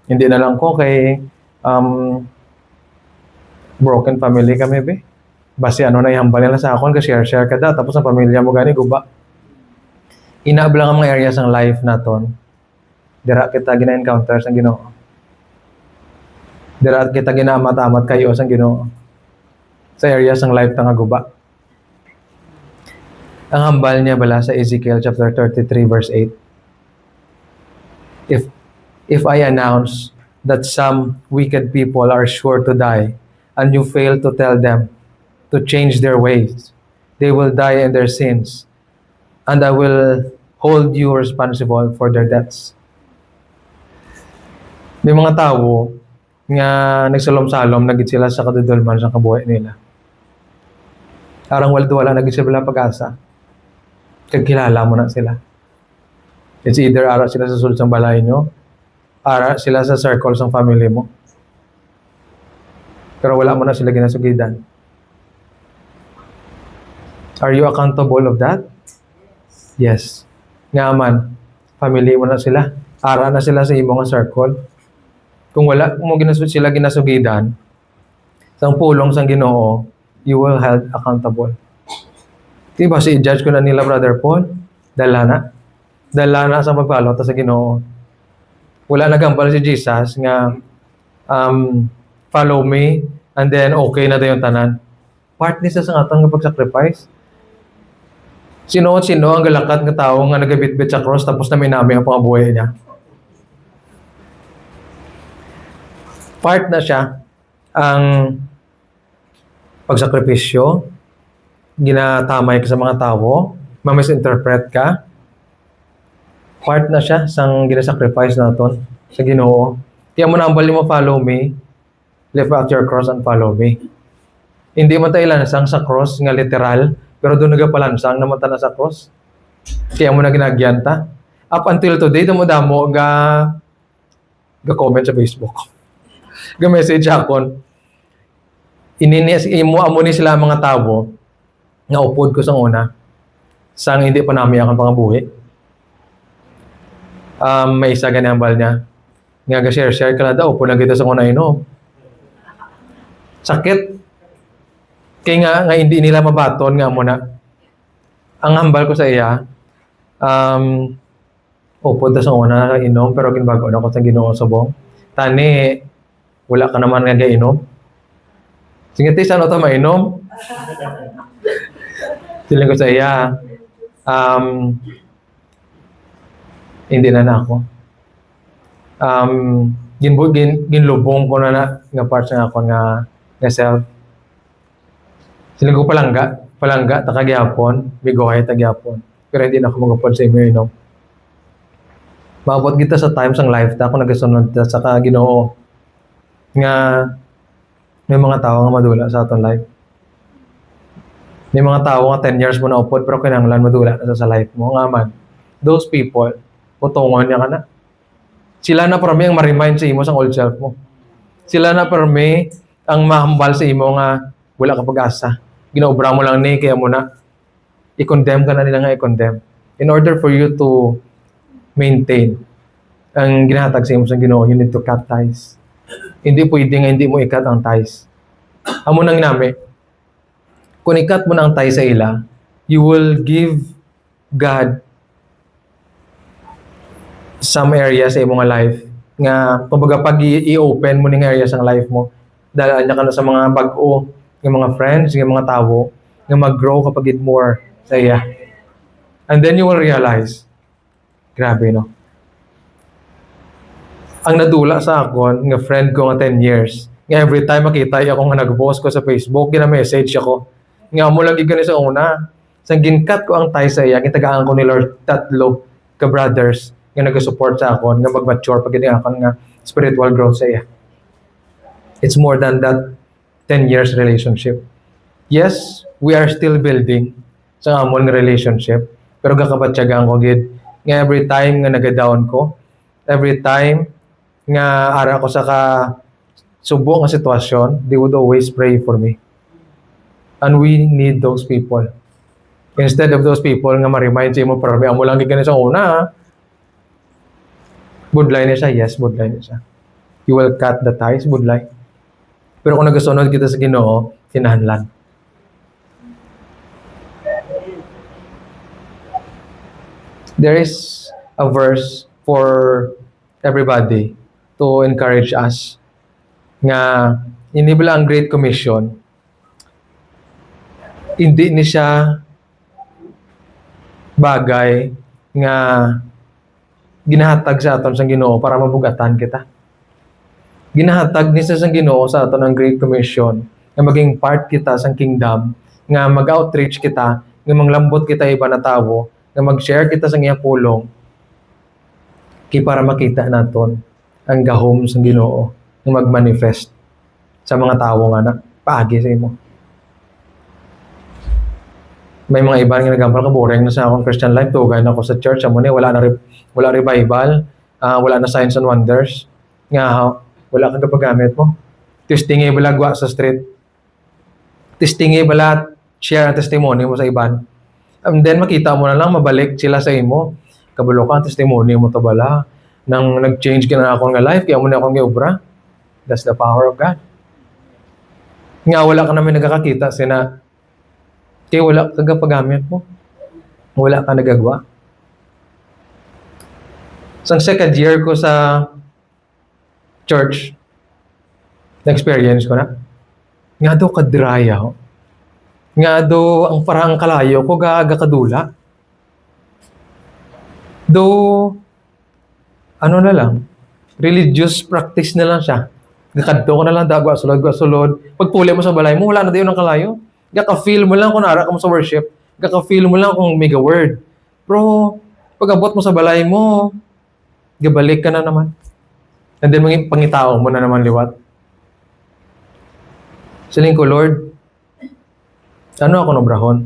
hindi na lang ko kay broken family kami be basi ano na ihambal nila sa akon kasi share ka da tapos ang pamilya mo gani guba inaablang ang mga areas ng life naton dira kita gina-encounter sa Ginoo. Dira kita ginaamat-amat kayo sa Ginoo. Sa areas ng life nga guba. Ang hambal niya bala sa Ezekiel chapter 33 verse 8. If I announce that some wicked people are sure to die and you fail to tell them to change their ways, they will die in their sins and I will hold you responsible for their deaths. May mga tao nga nagsalom-salom nagit sila sa kadudulman sa kabuhay nila. Arang wala nagit sila pag-asa. Kag kilala mo na sila. It's either ara sila sa sulod sang balay nyo, ara sila sa circle sang family mo. Pero wala mo na sila ginasugidan. Are you accountable of that? Yes. Nga man, family mo na sila. Ara na sila sa imong circle. Kung wala mo sila ginasugidan, sang pulong sang Ginoo, you will held accountable. Diba si judge ko na nila Brother Paul? Dala na sa pagpalot sa Ginoo. Wala nagambal si Jesus nga follow me and then okay na dayon tanan. Part ni sa atong pag-sacrifice. Sino ang galakat nga tawo nga nagabitbit sa cross tapos na minami ang pangabuhay niya. Part na siya ang pagsakripisyo, ginatamay ka sa mga tao, ma-misinterpret ka. Part na siya sang ginasacrifice naton sa Ginoo. Tiyan mo na ang bali mo follow me, lift up your cross and follow me. Hindi mo tayo lansang sa cross nga literal, pero doon nagapalansang naman ta na sa cross. Tiyan mo na ginagyanta. Up until today, damo ga comment sa Facebook. Ga-message akon. Imo ni sila mga tao nga upod ko sang una sang hindi pa nami ang pangabuhi. May isa ganang bal niya. Nga ga-share ka na daw upod na kita sa una inom. Sakit. Kaya nga hindi nila mabaton nga mo na. Ang hambal ko sa iya, upod ta sa una inom, pero ginbago na ko sa Ginoo subong. Tani, wala ka naman nga inom. Sige, tis, ano to mainom? Siling ko sa iya, hindi na ako. Ginlubong ko na nga parts nga ako nga self. Siling ko palangga, takagyapon, bigohay tagyapon. Pero hindi na ako magupod sa imo, no? Maabot kita sa times ang life ta, kung nagasunod ta sa Ginoo nga may mga tao nga madula sa aton life. May mga tao nga 10 years mo na upod, pero kinahanglan madula na sa life mo. Nga man, those people, utungan niya ka na. Sila na parami ang ma-remind sa imo sa old self mo. Sila na parami ang mahambal sa imo nga wala ka pag-asa. Ginaobra mo lang ni, kaya mo na i-condemn ka na nila nga i-condemn. In order for you to maintain ang ginahatag sa imo sa Ginoo, you need to cut ties. Hindi pwede nga hindi mo ikat ang ties. Amo nang nami, kung ikat mo na ang ties sa ila, you will give God some area sa imong life nga kumbaga pag i-open mo ning area sa life mo, dahil anya ka na sa mga bag-o ng mga friends, ng mga tao nga mag-grow kapag it more sa iya. And then you will realize, grabe no, ang nadula sa akon nga friend ko nga 10 years, nga every time makita ako nga nag-post ko sa Facebook, gina-message ako nga mo lagi gani sa una, sang ginkat ko ang tie sa iya, gitagaan ko ni Lord tatlo ka brothers nga nag-support sa akon nga mag-mature pag akon nga spiritual growth sa iya. It's more than that 10 years relationship. Yes, we are still building sa amon nga relationship, pero gakabatyagan ko gid nga every time nga naga-down ko, every time nga ara ko sa subo nga sitwasyon, they would always pray for me. And we need those people. Instead of those people nga ma-remind sa imo, parami amo lang gid sa una, budlay na siya, yes, budlay na siya. You will cut the ties, budlay. Pero kung nagasunod kita sa Ginoo, kinahanglan. There is a verse for everybody to encourage us nga hindi bala ang Great Commission, hindi ni siya bagay nga ginahatag sa aton sa Ginoo para mabugatan kita. Ginahatag ni sa Ginoo sa aton ang Great Commission nga maging part kita sa kingdom, nga mag-outreach kita, nga manglambot kita iba na tawo, nga mag-share kita sa iyang pulong kay para makita naton ang gahom sa Ginoo nga mag-manifest sa mga tawo nga na paagi sa imo. May mga iba nga nagambal ka boring na sa akong Christian life, tugay na ako sa church, amo ni wala revival, wala na signs and wonders, nga wala kang kapagamit mo. Testingi bala gwa sa street. Testingi bala share ang testimony mo sa iban. And then makita mo na lang mabalik sila sa imo. Kabalo ka ang testimony mo to bala nang nag-change ka na akong life, kaya mo na akong giobra. That's the power of God. Nga wala ka namin nagkakakita sina kaya wala kang kapagamit mo. Wala ka nagagawa. Sa second year ko sa church, na-experience ko na. Nga daw kadraya ho. Nga daw ang parang kalayo ko gaga kadula. Though, ano na lang, religious practice na lang siya. Gakadto ko na lang, dagwa sulod. Pagpuli mo sa balay mo, wala na dayon ang kalayo. Gaka-feel mo lang kung nara ka mo sa worship. Gaka-feel mo lang kung mega word. Pero, pag abot mo sa balay mo, gabalik ka na naman. And then, pangitao mo na naman liwat. Saling ko, Lord, ano ako nobrahon?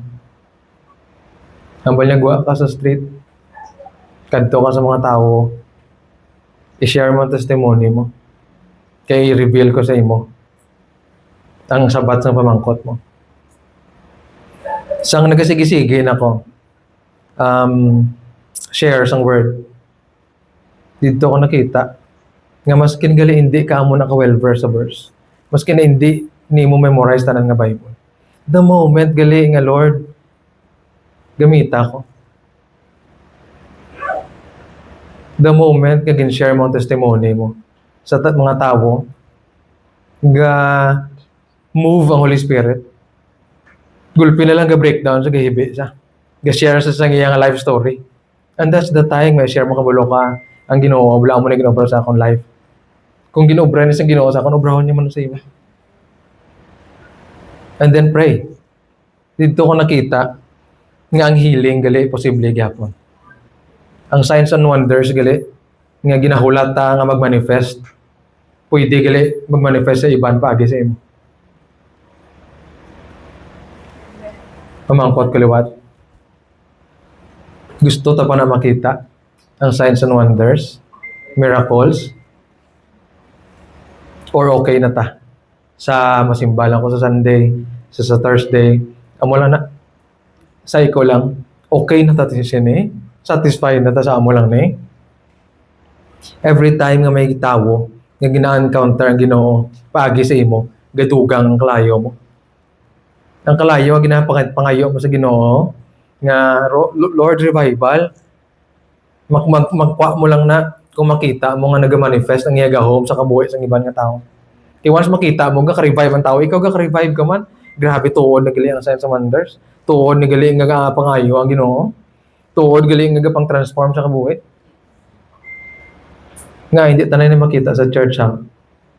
Hambal niya gwa ka sa street. Kadto ka sa mga tao. I-share mo ang testimony mo. Kaya i-reveal ko sa imo ang sabat sa pamangkot mo. Sang nagasigisigin ako, share sang word. Dito ko nakita nga maskin gali hindi ka mo naka well verse sa verse. Maskin hindi ni mo memorize tanan nga Bible. The moment gali nga Lord, gamita ko. The moment nga gin-share mo ang testimony mo sa mga tao, nga move ang Holy Spirit, gulpi na lang ga-breakdown sa gahibi sa ga-share sa iyang life story. And that's the time may share mo kabulo ka ang Ginoo, wala mo na ginobra sa akong life. Kung ginobra ni sa Ginoo sa akong, obrahon niya man sa iyo. And then pray. Dito ko nakita nga ang healing gali posible gyapon. Ang signs and wonders gali nga ginahulat ta nga magmanifest, pwede gali magmanifest sa iban paagi sa imo. Pamangkot kaliwat. Gusto ta pa na makita ang signs and wonders, miracles, or okay na ta sa masimbalan ko sa Sunday, sa Thursday, amo lang na sa ikaw lang, okay na ta sini, satisfied na ta sa amo lang ni. Every time nga may tawo nga gina-encounter ang Ginoo paagi sa imo, gadugang ang kalayo mo. Ang kalayo ang ginapangayo mo sa Ginoo nga Lord revival, magkuha mo lang na kung makita mo nga nag-manifest ang iya gahom sa kabuhi sa iban nga tao. Kaya once makita mo nga ka-revive ang tao, ikaw ka-revive ka man, grabe tuod na gali ang signs and wonders, tuod na gali nga pangayo ang Ginoo, tuod gali nga pang transform sa kabuhi. Nga hindi tanay na makita sa church ha.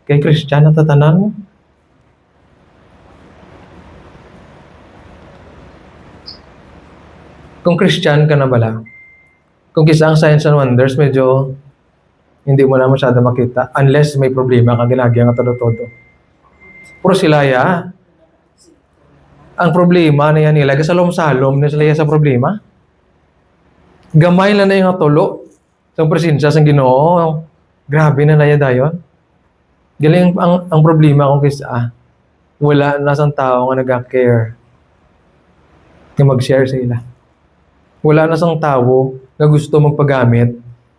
Kay Christian na tatanan mo. Kung Christian ka na bala, kung kisa ang signs and wonders, medyo hindi mo na masyado makita unless may problema kang ginagaya nga todo-todo. Pero sila ya, ang problema na yan nila, kasalom-salom na sila sa problema. Gamay na yung tulo sa presensya sa Ginoo. Grabe na naya dayon. Galing ang problema kung kisa, wala na sang tao nga nag-care na mag-share sa ila. Wala na sang tao na gusto magpagamit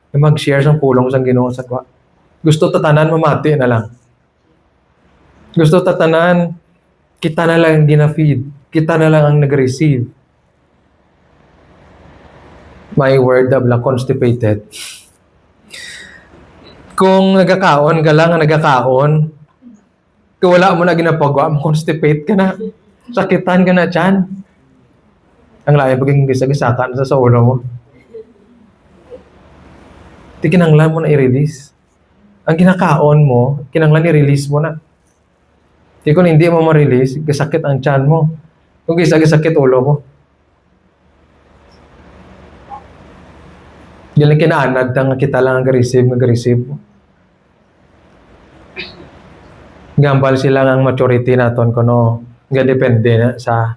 na mag-share sang pulong sang Ginoo sa kwa. Gusto tatanan mamati na lang. Gusto tatanan kita na lang gina-feed, kita na lang ang nag-receive. My word abla constipated. Kung nagkakaon ka lang, nagkakaon, kung wala mo na ginapagawa, constipate ka na. Sakitan ka na tiyan. Ang layo pagiging gisa-gisakan sa ulo mo. Di kinanglan mo na i-release. Ang ginakaon mo, kinanglan i-release mo na. Di kung hindi mo ma-release, gasakit ang tiyan mo. Kung gisa-gisakit ulo mo. Yan lang kinaanad nga kita lang nag-receive mo. Gambal sila ng maturity naton kuno nga depende na sa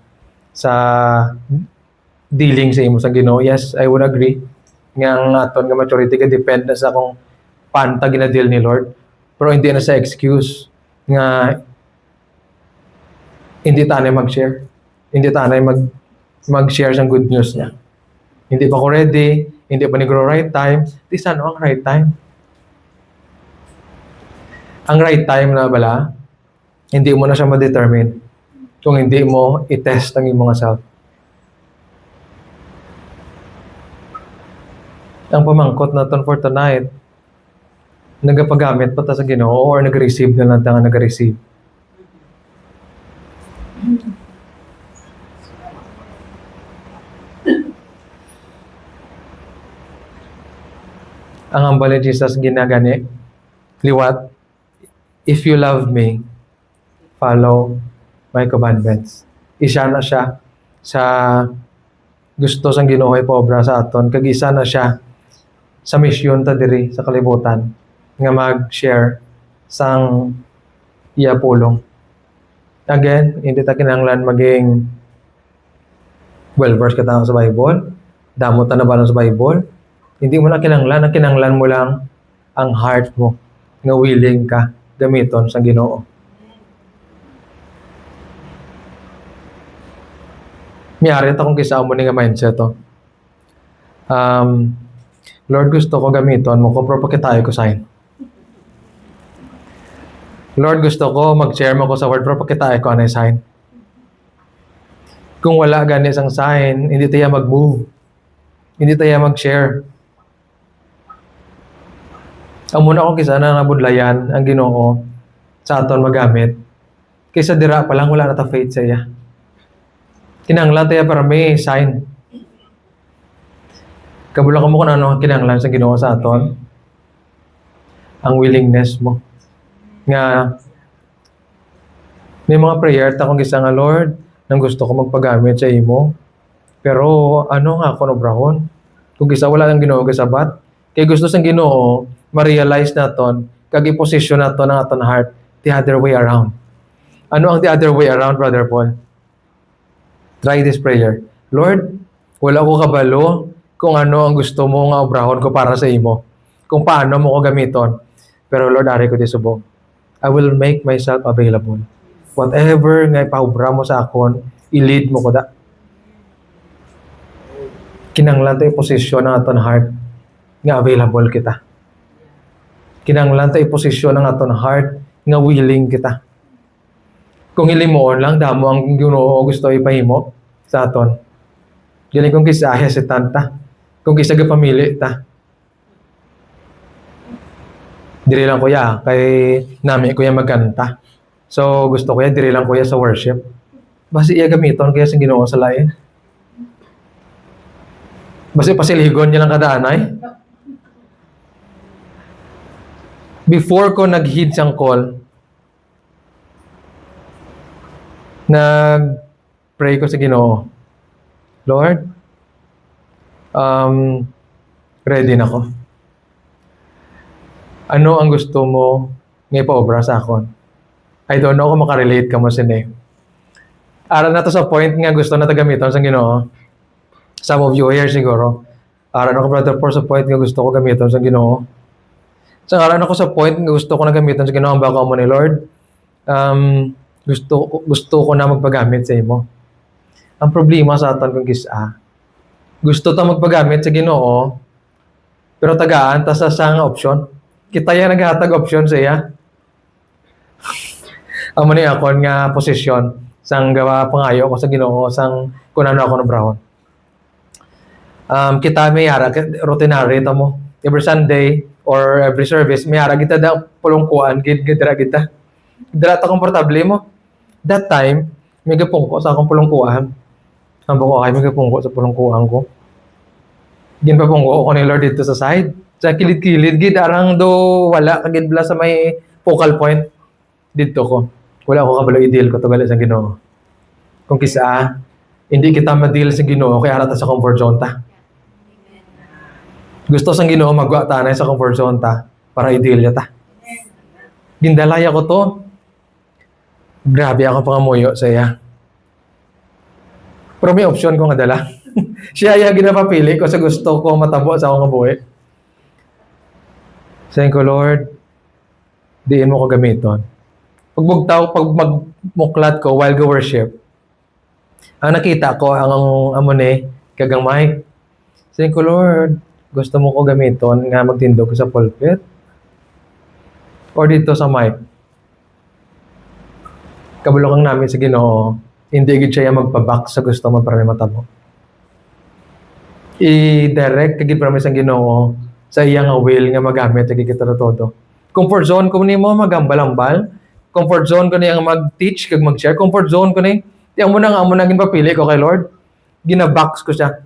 dealing sa imo sa Ginoo. Yes, I would agree nga ang aton nga maturity ka depende sa kung paano ta gina-deal ni Lord, pero hindi na sa excuse nga hindi ta na mag-share, hindi ta na mag-share sa good news niya. Hindi pa ko ready, hindi pa nigro right time. Di saan ang right time? Ang right time na bala, hindi mo na siya ma-determine kung hindi mo i-test ang iyong mga self. Ang pamangkot natin for tonight, nagapagamit pa ta sa Ginoo or nag-receive na lang ta nga nag-receive. Ang hambal ni Jesus ginagani, liwat, if you love me, follow my commandments. Isa na siya sa gusto sang Ginoo ay pobra sa aton, kag isa na siya sa misyon ta diri sa kalibutan nga mag-share sang iya pulong. Again, hindi ta kinahanglan maging well-versed ka ta sa Bible, damot ta na ba sa Bible. Hindi mo na kinahanglan, ang kinahanglan mo lang ang heart mo nga willing ka gamiton sa Ginoo. Miyari ta kung kisa mo ni nga mindset to. Lord, gusto ko gamiton mo ko pero pakitayo ko sign. Lord, gusto ko mag-share mo ko sa word pero pakitayo ko anay sign. Kung wala gani isang sign, hindi tayo mag-move. Hindi tayo mag-share. Ang muna ko kisa na nabudlayan ang Ginoo sa aton magamit. Kaysa dira pa lang wala na ta faith sa iya. Kinahanglan tayo para may sign. Kabula ko mo kung ano ang kinahanglan sa Ginoo sa aton. Ang willingness mo. Nga may mga prayer ta kung gisa nga Lord, nang gusto ko magpagamit sa imo. Pero ano nga ako nobrahon? Kung gisa wala nang Ginoo gisabat, kay gusto sang Ginoo ma-realize naton kag i-position naton ang aton heart the other way around. Ano ang the other way around, Brother Paul? Try this prayer. Lord, wala ko kabalo kung ano ang gusto mo nga obrahon ko para sa imo. Kung paano mo ko gamiton. Pero Lord, ari ko di subok. I will make myself available. Whatever nga ipaubra mo sa akon, i-lead mo ko da. Kinanglan tayo posisyon ng aton heart nga available kita. Kinanglan tayo posisyon ng aton heart nga willing kita. Kung hilimoon lang, damo ang Ginoo gusto ipahimo sa aton. Dili kung kisa hesitant ta. Kung kisa pamili ta. Diri lang kuya, kay nami kuya magkanta. So gusto kuya, diri lang kuya sa worship. Basi iya gamiton kaya sa Ginoo sa lain. Basi pasiligon niya lang kadaanay. Before ko nag-heed sang call, nag-pray ko sa Ginoo. Lord, ready na ko. Ano ang gusto mo nga ipaobra sa akon? I don't know kung makarelate ka mo sini. Aral na to sa point nga gusto na gamiton sa Ginoo. Some of you here siguro. Aral ako, Brother Paul, sa point nga gusto ko gamiton sa Ginoo. Sa aral ako sa point nga gusto ko na gamiton sa Ginoo ang baka mo ni Lord. Gusto ko na magpagamit sa imo. Ang problema sa aton kung kisa, gusto ta magpagamit sa Ginoo, pero tagaan ta sa sang option. Kita yan naghatag option sa iya. Amo ni akon nga posisyon sang gawa pangayo ko sa Ginoo sang kunano ako nabrahon. Kita may yara routinary ta mo. Every Sunday or every service may yara kita da pulungkuan gid dira kita. Dira ta komportable mo. That time may gapungko sa akong pulungkuan. Ambo ko ay may gapungko sa pulungkuan ko. Ginpapungko ko ni Lord dito sa side. Sa kilid-kilid gid arang do wala kagid bla sa may focal point dito ko. Wala ko kabalo i-deal ko to gali sa Ginoo. Kung kisa hindi kita ma-deal sa Ginoo kaya arata sa comfort zone ta. Gusto sang Ginoo magwa tanay sa comfort zone ta para i-deal niya ta. Gindalaya ko to. Grabe ako pangamuyo sa iya. Pero may option ko nga dala. Siya yung ginapapili ko sa gusto ko matabo sa akong buhay. Thank you, Lord. Diin mo ko gamiton. Pag magmuklat ko while go worship, ang nakita ko ang amone kagang mic. Thank you, Lord. Gusto mo ko gamiton nga magtindog ko sa pulpit or dito sa mic. Kabulokang namin sa Ginoo, hindi gid siya magpabak sa gusto mo para matabo. I-direct kagid para sa Ginoo sa iyang will nga magamit kagid kita todo. Comfort zone ko nimo magambal-ambal. Comfort zone ko niyang mag-teach kag mag-share. Comfort zone ko ni. Di amo na gin papili ko kay Lord. Ginabox ko siya.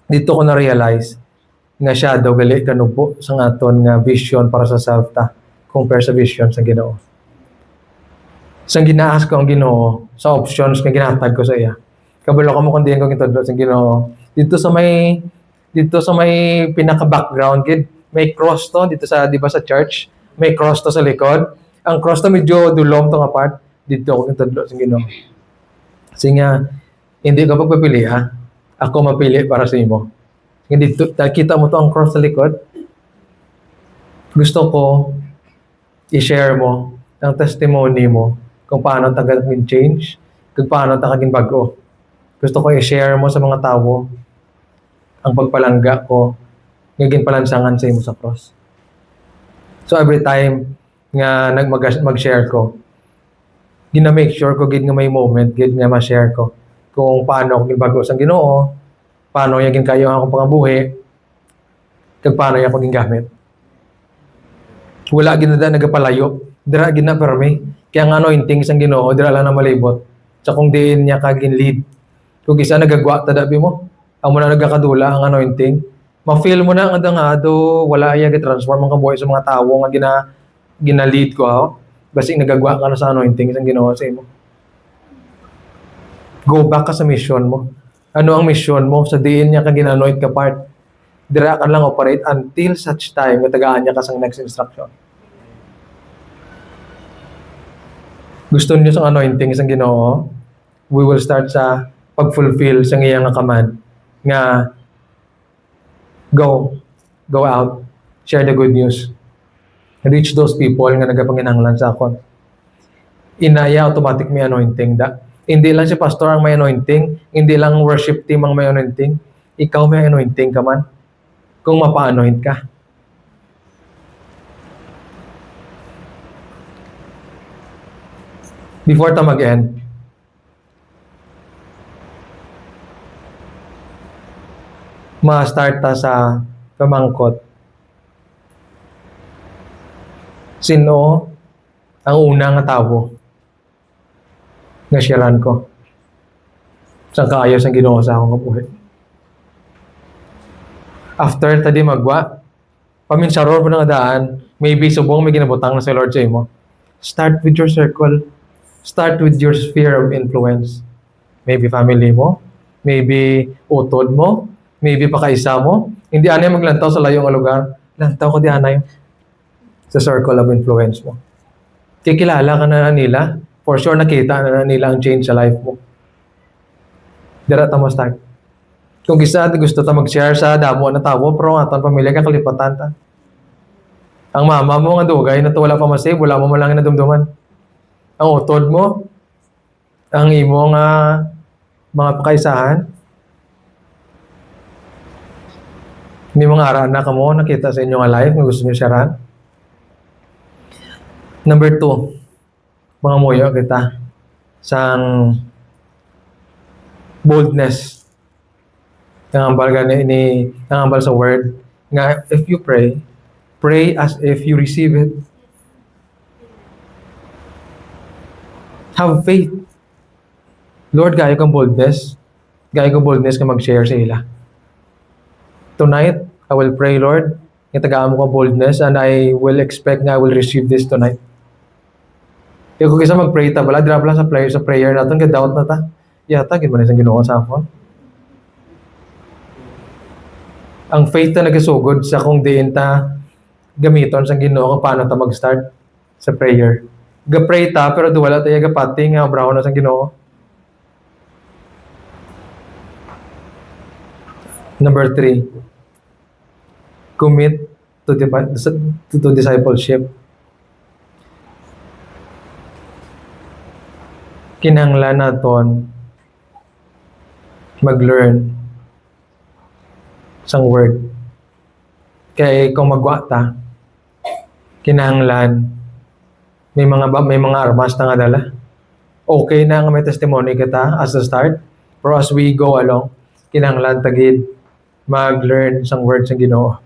Dito ko na realize nga siya daw gali kanubo sa aton nga vision para sa self ta compare sa vision sa Ginoo. Sang ginaas ko ang Ginoo sa options nga ginatag ko sa iya. Kabalo ko mo kun diyan ko gitudlo sa Ginoo. Dito sa may pinaka-background gid, may cross to dito sa di ba sa church, may cross to sa likod. Ang cross to medyo dulom to nga part dito ko gitudlo sa Ginoo. Singa hindi ka pagpapili ha. Ako mapili para sa imo. Hindi kita mo to ang cross sa likod. Gusto ko i-share mo ang testimony mo kung paano tagad change, kung paano tagad bago. Gusto ko i-share mo sa mga tao ang pagpalangga ko ngaging palansangan sa imo sa cross. So every time nga mag-share ko, gina-make sure ko gid nga may moment gid nga ma-share ko kung paano ako gibago sa Ginoo, paano niya ginkayo ang akong pangabuhi, kag paano niya ako gingamit. Wala ginada nagapalayo, dira gina permi. Kaya nga anointing sang Ginoo, dira lang na malibot. Sa kung diin niya kagin lead. Kung isa nagagwa tadabi mo, amo na nagakadula ang anointing. Ma-feel mo na nga nga do wala iya gi-transform ang kabuhi sa mga tawo nga gina-lead ko ako. Basi nagagwa ka na sa anointing sang Ginoo sa imo. Go back ka sa mission mo. Ano ang mission mo? Sa diin niya ka gina-anoint ka part. Dira ka lang operate until such time na tagaan niya ka sa next instruction. Gusto niyo sa anointing sa Ginoo? We will start sa pag-fulfill sa iyang command nga go out, share the good news, reach those people nga nagapanginahanglan sa akon. Inaya automatic may anointing da. Hindi lang si pastor ang may anointing, hindi lang worship team ang may anointing, ikaw may anointing ka man kung mapa-anoint ka. Before ta mag-end, ma-start ta sa pamangkot. Sino ang una nga tawo nga sharean ko? Saan kaayo sa Ginoo sa akong kabuhi? After tadi magwa, paminsaror po nga daan, maybe subong may ginabutang na sa Lord sa imo. Start with your circle. Start with your sphere of influence. Maybe family mo, maybe utod mo, maybe pakaisa mo. Hindi anay maglantaw sa layo nga lugar. Lantaw ko di anay sa circle of influence mo. Kikilala ka na nila. For sure nakita na nila ang change sa life mo. Dira ta mo start. Kung isa gusto ta mag-share sa damo na tawo, pero nga aton pamilya ka kalipatan ta. Ang mama mo nga dugay na to wala pa masave, wala mo lang nadumduman. Ang utod mo, ang imo nga mga pakaisahan, may mga arana ka mo nakita sa inyong life na gusto niyo sharean. Number 2, mga muyo kita sang boldness. Nangambal nangambal sa word nga if you pray, pray as if you receive it. Have faith. Lord, gaya kang boldness. Gaya kang boldness ka mag-share sa ila. Tonight, I will pray, Lord, nga tagaan mo ka boldness and I will expect na I will receive this tonight. Kaya kung isa mag-pray ta, bala, drop lang sa prayer natin, ka-doubt na ta. Yata, ginawa na isang Ginoo sa ako. Ang faith na nagasugod sa kung diin ta gamiton sa Ginoo kung paano ta mag-start sa prayer. Ga-pray ta, pero wala tayo gapati nga obrahon na sa Ginoo. Number 3, commit to discipleship. Kinahanglan naton mag-learn sang word. Kaya kung magwa ta, kinahanglan may mga armas na nga dala. Okay na nga may testimony kita as a start, pero as we go along, kinahanglan tagid mag-learn sang word sang Ginoo.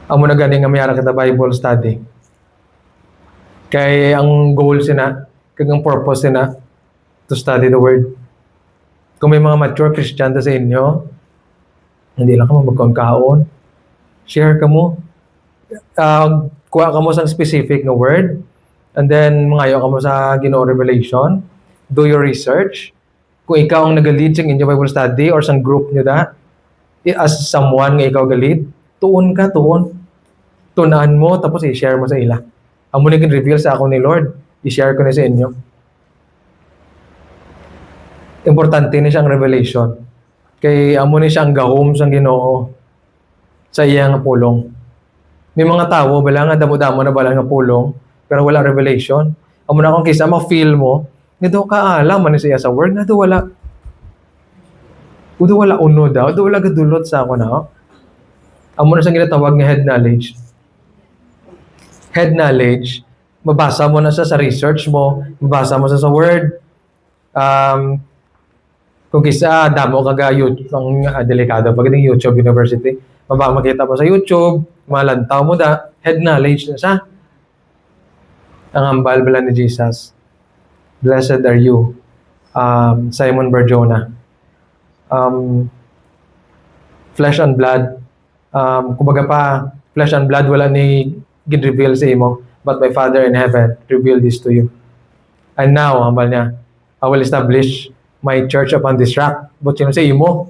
Amo na gani nga mayara kita Bible study. Kay ang goal sina, kag ang purpose sina to study the word. Kung may mga mature Christian ta sa inyo, hindi lang ka magkaon, share ka mo. Kuha ka mo sa specific na word, and then mangayo ka mo sa Ginoo revelation, do your research. Kung ikaw ang nag-lead sa inyo Bible study or sa group nyo as someone nga ikaw ga-lead, tuon ka, tunaan mo, tapos i-share mo sa ila. Amo na reveal sa ako ni Lord, i-share ko na sa inyo. Importante na siyang revelation. Kay amo ni siya ang gahom sa Ginoo sa iyang pulong. May mga tao, bala nga damo-damo na bala nga pulong, pero wala revelation. Amo na kung kisa ma-feel mo, nga daw ka alam man siya sa word, nga daw wala. Udo wala uno daw, daw wala gadulot sa ako na. Amo na siyang ginatawag nga head knowledge. Head knowledge, mabasa mo na siya sa research mo, mabasa mo siya sa Word. Kung kisa, damo kaga YouTube, ang delikado pag YouTube University, makita mo sa YouTube, malantaw mo da, head knowledge na siya. Ang hambal bala ni Jesus. Blessed are you, Simon Barjona. Flesh and blood, kumbaga pa, flesh and blood wala ni gin-reveal sa imo, but my Father in heaven revealed this to you. And now, hambal niya, I will establish my church upon this rock. But yun sa imo,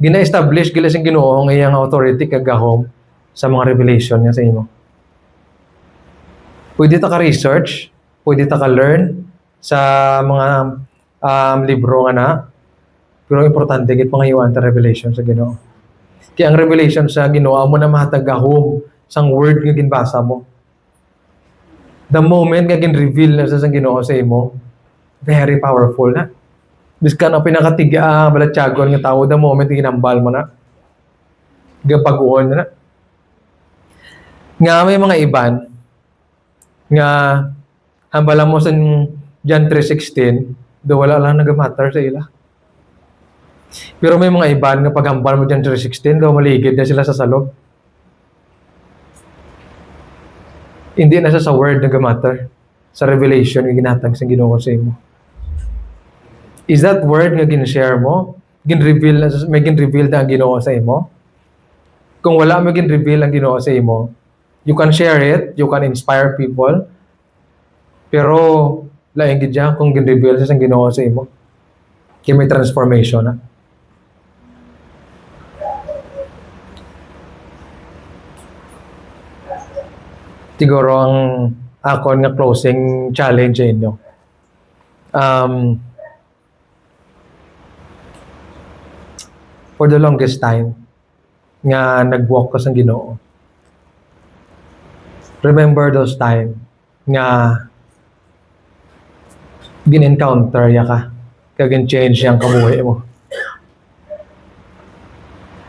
gina-establish gila sing Ginoo ang iyang authority kagahom sa mga revelation niya sa imo. Pwede ta ka research, pwede ta ka learn sa mga libro nga na, pero importante gid pangayoan ta revelation sa Ginoo. Kaya ang revelation sa Ginoo amo na mahatagahom sang word nga ginbasa mo. The moment nga gin-reveal na sa Ginoo sa imo, very powerful na. Biskan ang pinakatiga, balatyagon nga tao, the moment ginambal mo na. Gapaguon na. Nga may mga iban, nga hambala mo sa John 3:16, do wala lang nagamatter sa ila. Pero may mga iban nga paghambal mo John 3:16, do maligid na sila sa salog. Hindi na sa word nagamatter, sa revelation nga ginatag sa Ginoo sa imo. Is that word nga gin-share mo? May gin-reveal na ang Ginoo sa imo? Kung wala may gin-reveal ang Ginoo sa imo, you can share it, you can inspire people, pero laing gid siya kung gin-reveal sa Ginoo sa imo. Kaya may transformation na. Siguro ang akon nga closing challenge sa inyo. For the longest time nga nag-walk ka sa Ginoo. Remember those time nga gin-encounter ya ka, kagin change yang kabuhi mo.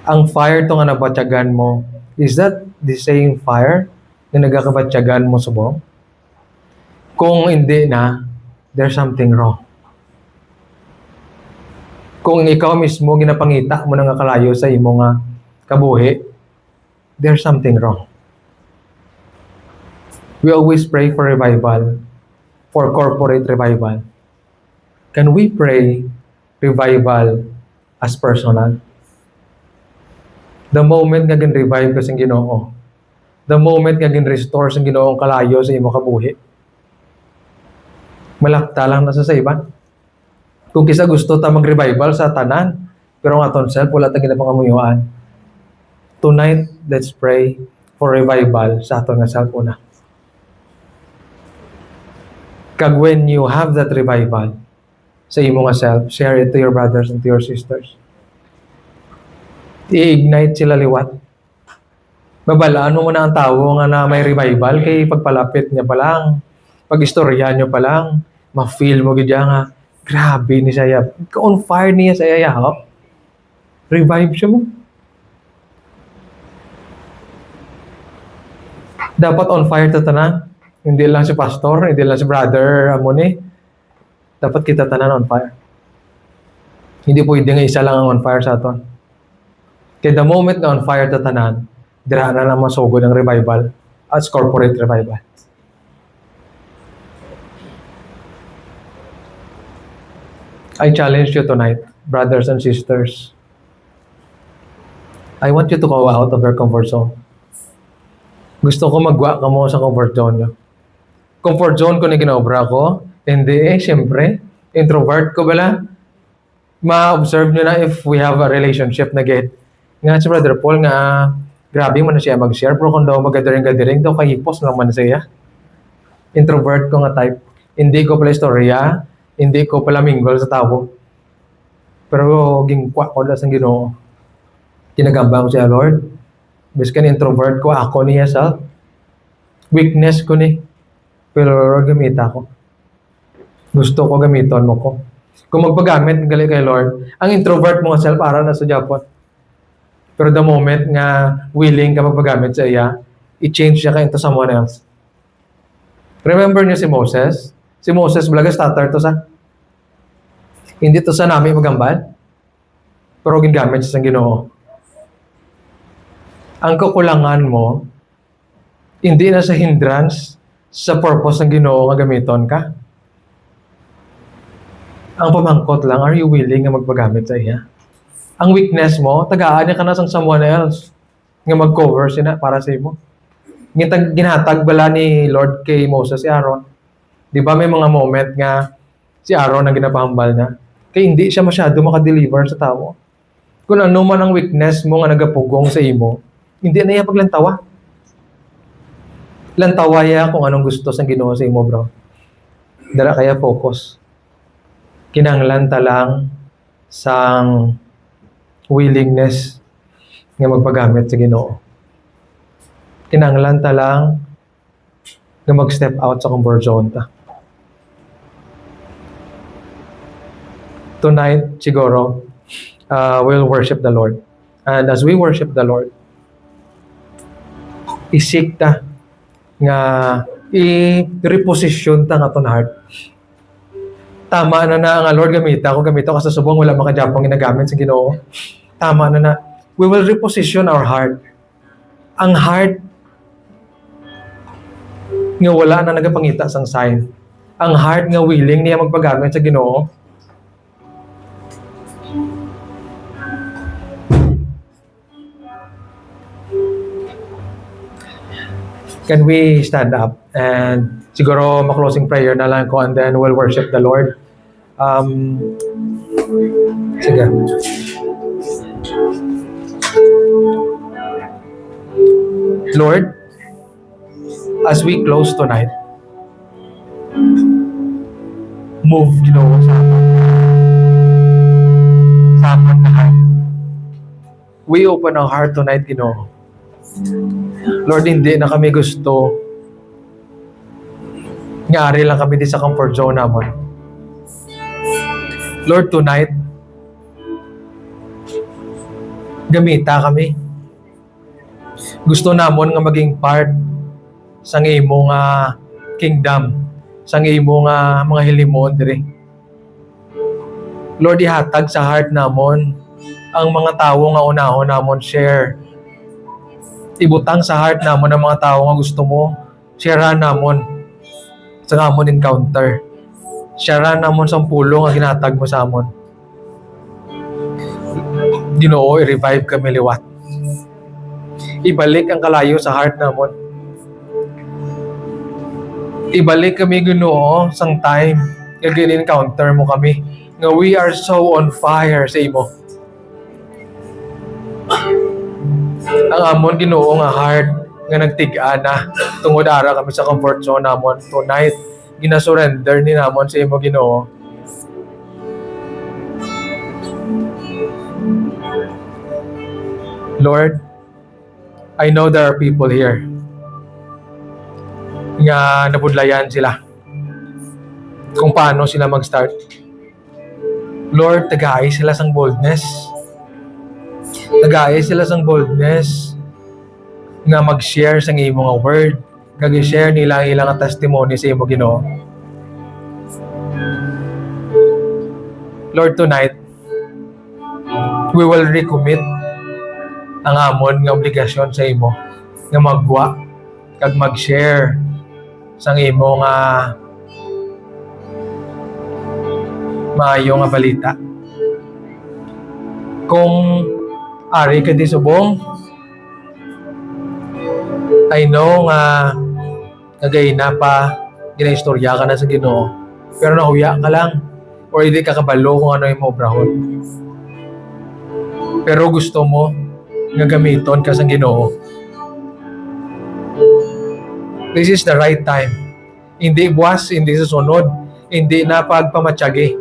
Ang fire to nga nabatyagan mo, is that the same fire na nagakabatyagan mo subong? Kung hindi na, there's something wrong. Kung ikaw mismo ginapangita mo na nga kalayo sa imo nga kabuhi, there's something wrong. We always pray for revival, for corporate revival. Can we pray revival as personal? The moment nga gin-revive ka sa Ginoo, the moment nga gin-restore sa Ginoo ang kalayo sa imo kabuhi, malakta lang na sa iban. Kung kisa gusto ta mag-revival sa tanan, pero ang aton self, wala ta ginapangamuyuan. Tonight, let's pray for revival sa aton nga self una. Kag when you have that revival sa imo nga self, share it to your brothers and to your sisters. I-ignite sila liwat. Babalaan mo muna ang tao nga na may revival, kay pagpalapit niya pa lang, pag-istorya niyo pa lang, ma-feel mo gidya nga, grabe ni Saya. On fire niya sa Yaya, ho? Revive siya mo. Dapat on fire ta tanan. Hindi lang si pastor, hindi lang si brother Amoni. Dapat kita tanan on fire. Hindi pwede nga isa lang ang on fire sa aton. Kaya the moment na on fire ta tanan, dira na lang masugod ng revival as corporate revival. I challenge you tonight, brothers and sisters. I want you to go out of your comfort zone. Gusto ko magwa ka mo sa comfort zone nyo. Comfort zone ko na ginobra ko? Hindi siyempre. Introvert ko bala? Ma-observe nyo na if we have a relationship na get. Nga si Brother Paul nga, grabe man na siya mag-share, pero kung daw magadaring-gadaring, daw kahipos naman siya. Introvert ko nga type. Hindi ko pala istorya, hindi ko pala mingle sa tao. Pero gingkwa ko na sa Ginoo. Kinagambang ko siya, Lord. Biskan introvert ko, ako niya self. Weakness ko ni. Pero Lord, gamita ko. Gusto ko gamiton mo ko. Kung magpagamit, gali kay Lord, ang introvert mo self, para na sa Japon. Pero the moment nga willing ka magpagamit sa iya, i-change siya ka into someone else. Remember niyo si Moses? Si Moses balaga starter to sa hindi to sa nami magambal. Pero gingamit siya sa Ginoo. Ang kakulangan mo, hindi na sa hindrance sa purpose ng Ginoo nga gamiton ka. Ang pamangkot lang, are you willing nga magpagamit sa iya? Ang weakness mo, tagaan niya ka na sa someone else nga mag-cover sina para sa imo. Ginhatag bala ni Lord kay Moses si Aaron. Di ba may mga moment nga si Aaron ang ginapahambal niya? Kaya hindi siya masyado makadeliver sa tao. Kung ano man ang weakness mo nga nagapugong sa imo, hindi na iya paglantawa. Lantawa ya kung anong gusto sa Ginoo sa imo, bro. Dala kaya focus. Kinahanglan ta lang sang willingness nga magpagamit sa Ginoo. Kinahanglan ta lang nga mag-step out sa comfort zone ta. Tonight, siguro, we'll worship the Lord. And as we worship the Lord, isik ta nga i-reposition ta nga ton heart. Tama na nga Lord, gamita ka sa subong wala makajapong ginagamit sa Ginoo. Tama na. We will reposition our heart. Ang heart nga wala na nagapangita sang sign. Ang heart nga willing niya magpagamit sa Ginoo. Can we stand up and siguro ma-closing prayer na lang ko and then we'll worship the Lord. Sige. Lord, as we close tonight, move, Ginoo, sa amin na heart. We open our heart tonight, Ginoo. Lord, hindi na kami gusto ngari lang kami di sa comfort zone naman. Lord, tonight, gamita kami. Gusto namon nga maging part sa imo nga kingdom, sa imo nga mga hilimon diri. Lord, ihatag sa heart namon ang mga tawo nga unahon namon share. Ibutang sa heart namon ang mga tao nga gusto mo, sharean namon sa amon encounter. Sharean namon sa pulong nga ginatag mo sa amon. Ginoo, i-revive kami liwat. Ibalik ang kalayo sa heart namon. Ibalik kami, Ginoo, sang time nga gin-encounter mo kami nga we are so on fire sa imo. Ang amon, Ginoo, nga heart nga nagtig-a na tungod ara kami sa comfort zone namon tonight, ginasurrender ni namon sa imo, Ginoo. Lord, I know there are people here nga nabudlayan sila kung paano sila mag-start. Lord, tagaay sila sang boldness. Tagaay sila sang boldness nga mag-share sang imo nga word. Kag-share nila ang ilang testimony sa imo, Ginoo. Lord, tonight, we will recommit ang amon nga obligasyon sa imo nga magwa kag mag-share sang imo nga maayo nga balita. Kung ari ka di subong, I know nga kagayna pa ginaistorya ka na sa Ginoo, pero nahuya ka lang or hindi ka kabalo kung ano yung obrahon. Pero gusto mo nga gamiton ka sa Ginoo. This is the right time. Hindi buwas, hindi susunod, hindi na pagpamatyagi.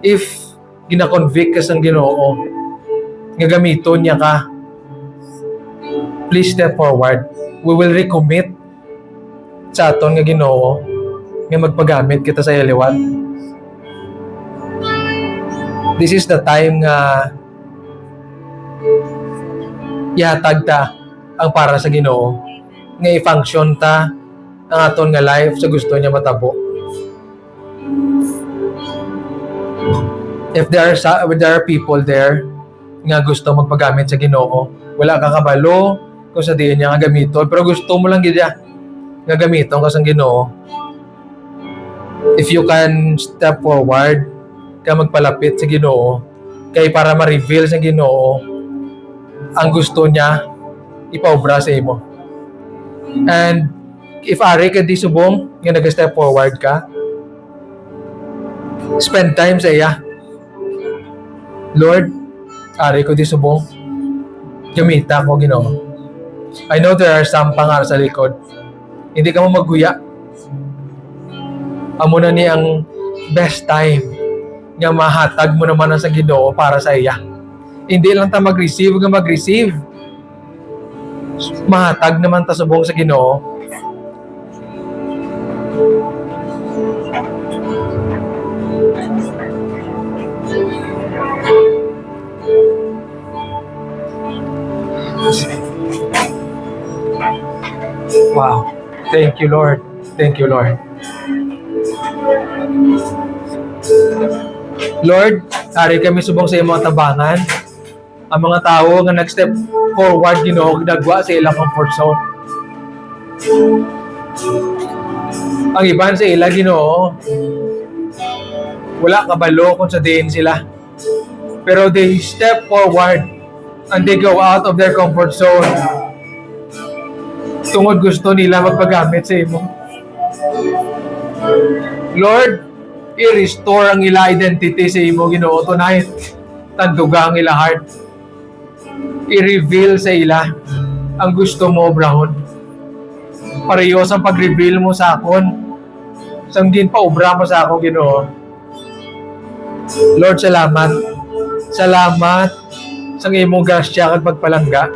If gina-convict ka sa Ginoo, nga gamiton niya ka, please step forward. We will recommit sa aton nga Ginoo nga magpagamit kita sa iliwat. This is the time nga ihatag ta ang para sa Ginoo, nga i-function ta ang aton nga life sa gusto niya matabo. If there are people there nga gusto magpagamit sa Ginoo, wala ka kabalo kung sa diin niya nga gamito, pero gusto mo lang gid nga gamiton ka sa Ginoo. If you can step forward ka magpalapit sa Ginoo kay para ma-reveal sa Ginoo ang gusto niya ipaobra sa imo. And if ari ka di subong nga nag-step forward ka, spend time sa iya. Lord, ari ko di subong, gamita ko Ginoo. I know there are some pangar sa likod. Hindi ka mo magguya. Amo na ni ang best time nga mahatag mo naman ang sa Ginoo para sa iya. Hindi lang ta mag-receive nga mag-receive. Mahatag naman ta subong sa Ginoo. Wow. Thank you, Lord. Thank you, Lord. Lord, ari kami subong sa imong tabangan. Ang mga tao nga nag-step forward, Ginoo, nagwa sa ilang comfort zone. Ang iban sa ila, Ginoo, wala kabalo kung sa diin sila. Pero they step forward and they go out of their comfort zone. Tungod gusto nila magpagamit sa imo. Lord, i-restore ang ila identity sa imo, Ginoo, tonight. Tanduga ang ila heart. I-reveal sa ila ang gusto mo, Brown. Parehas ang pag-reveal mo sa akon. Sang din pa obra mo sa akon, Ginoo. Lord, salamat. Salamat sa imong grasya kag pagpalangga.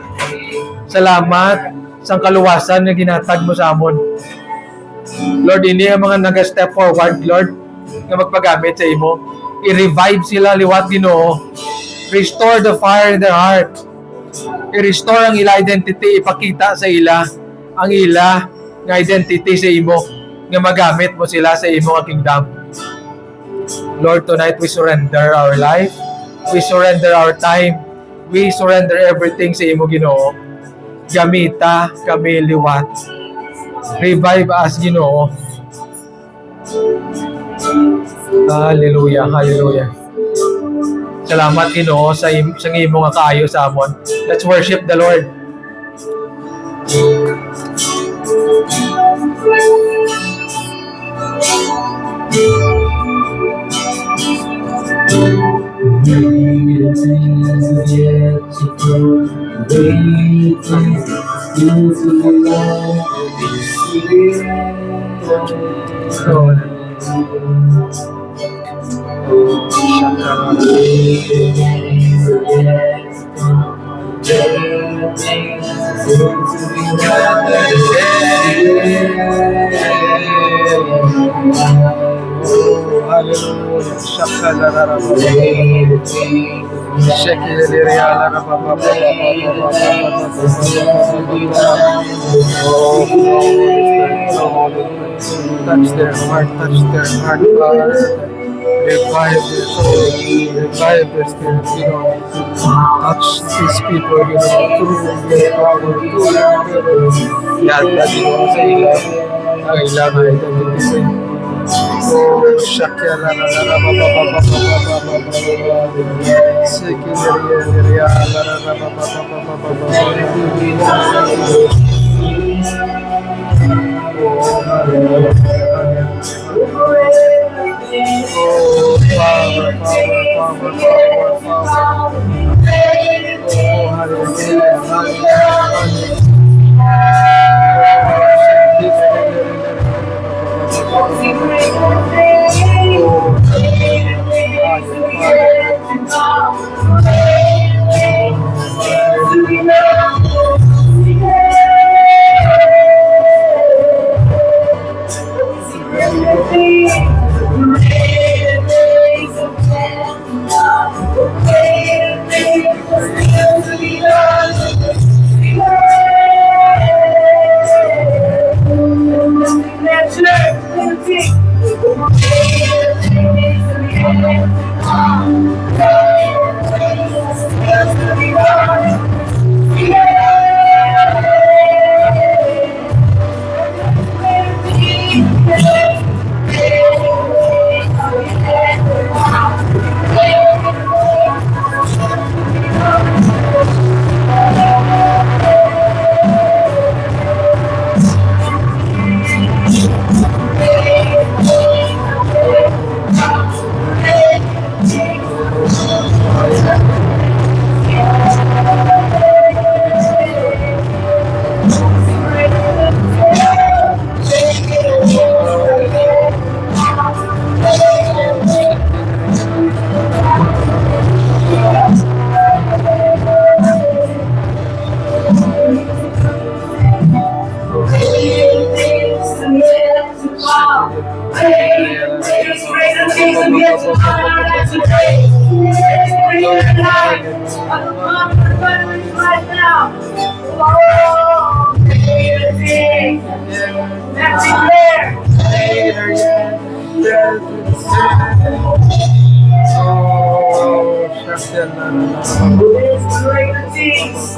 Salamat sa kaluwasan na ginatag mo sa amon. Lord, ini ang mga nag-step forward, Lord, na magpagamit sa imo. I-revive sila liwat, Ginoo. Restore the fire in their heart. I-restore ang ila identity. Ipakita sa ila ang ila nga identity sa imo nga magamit mo sila sa imo nga kingdom. Lord, tonight we surrender our life. We surrender our time. We surrender everything sa imo, Ginoo. Gamita kami liwat. Revive us, Ginoo. Hallelujah, hallelujah. Salamat, Ginoo, sa imo nga kaayo sa amon. Let's worship the Lord. Touch their heart, Father. Revive their soul, revive their spirit, touch these people, through their power, through their spirit. Yata, sa ila, ang ila na identity. Oh, Shakya la la la ba ba ba ba ba ba ba ba. Seki la la la ba ba ba ba ba ba. Oh, power, power, power, power, power. Oh, hallelujah, hallelujah. right now. Oh, greater things. Let's declare. Greater yet, there to the Who is greater things?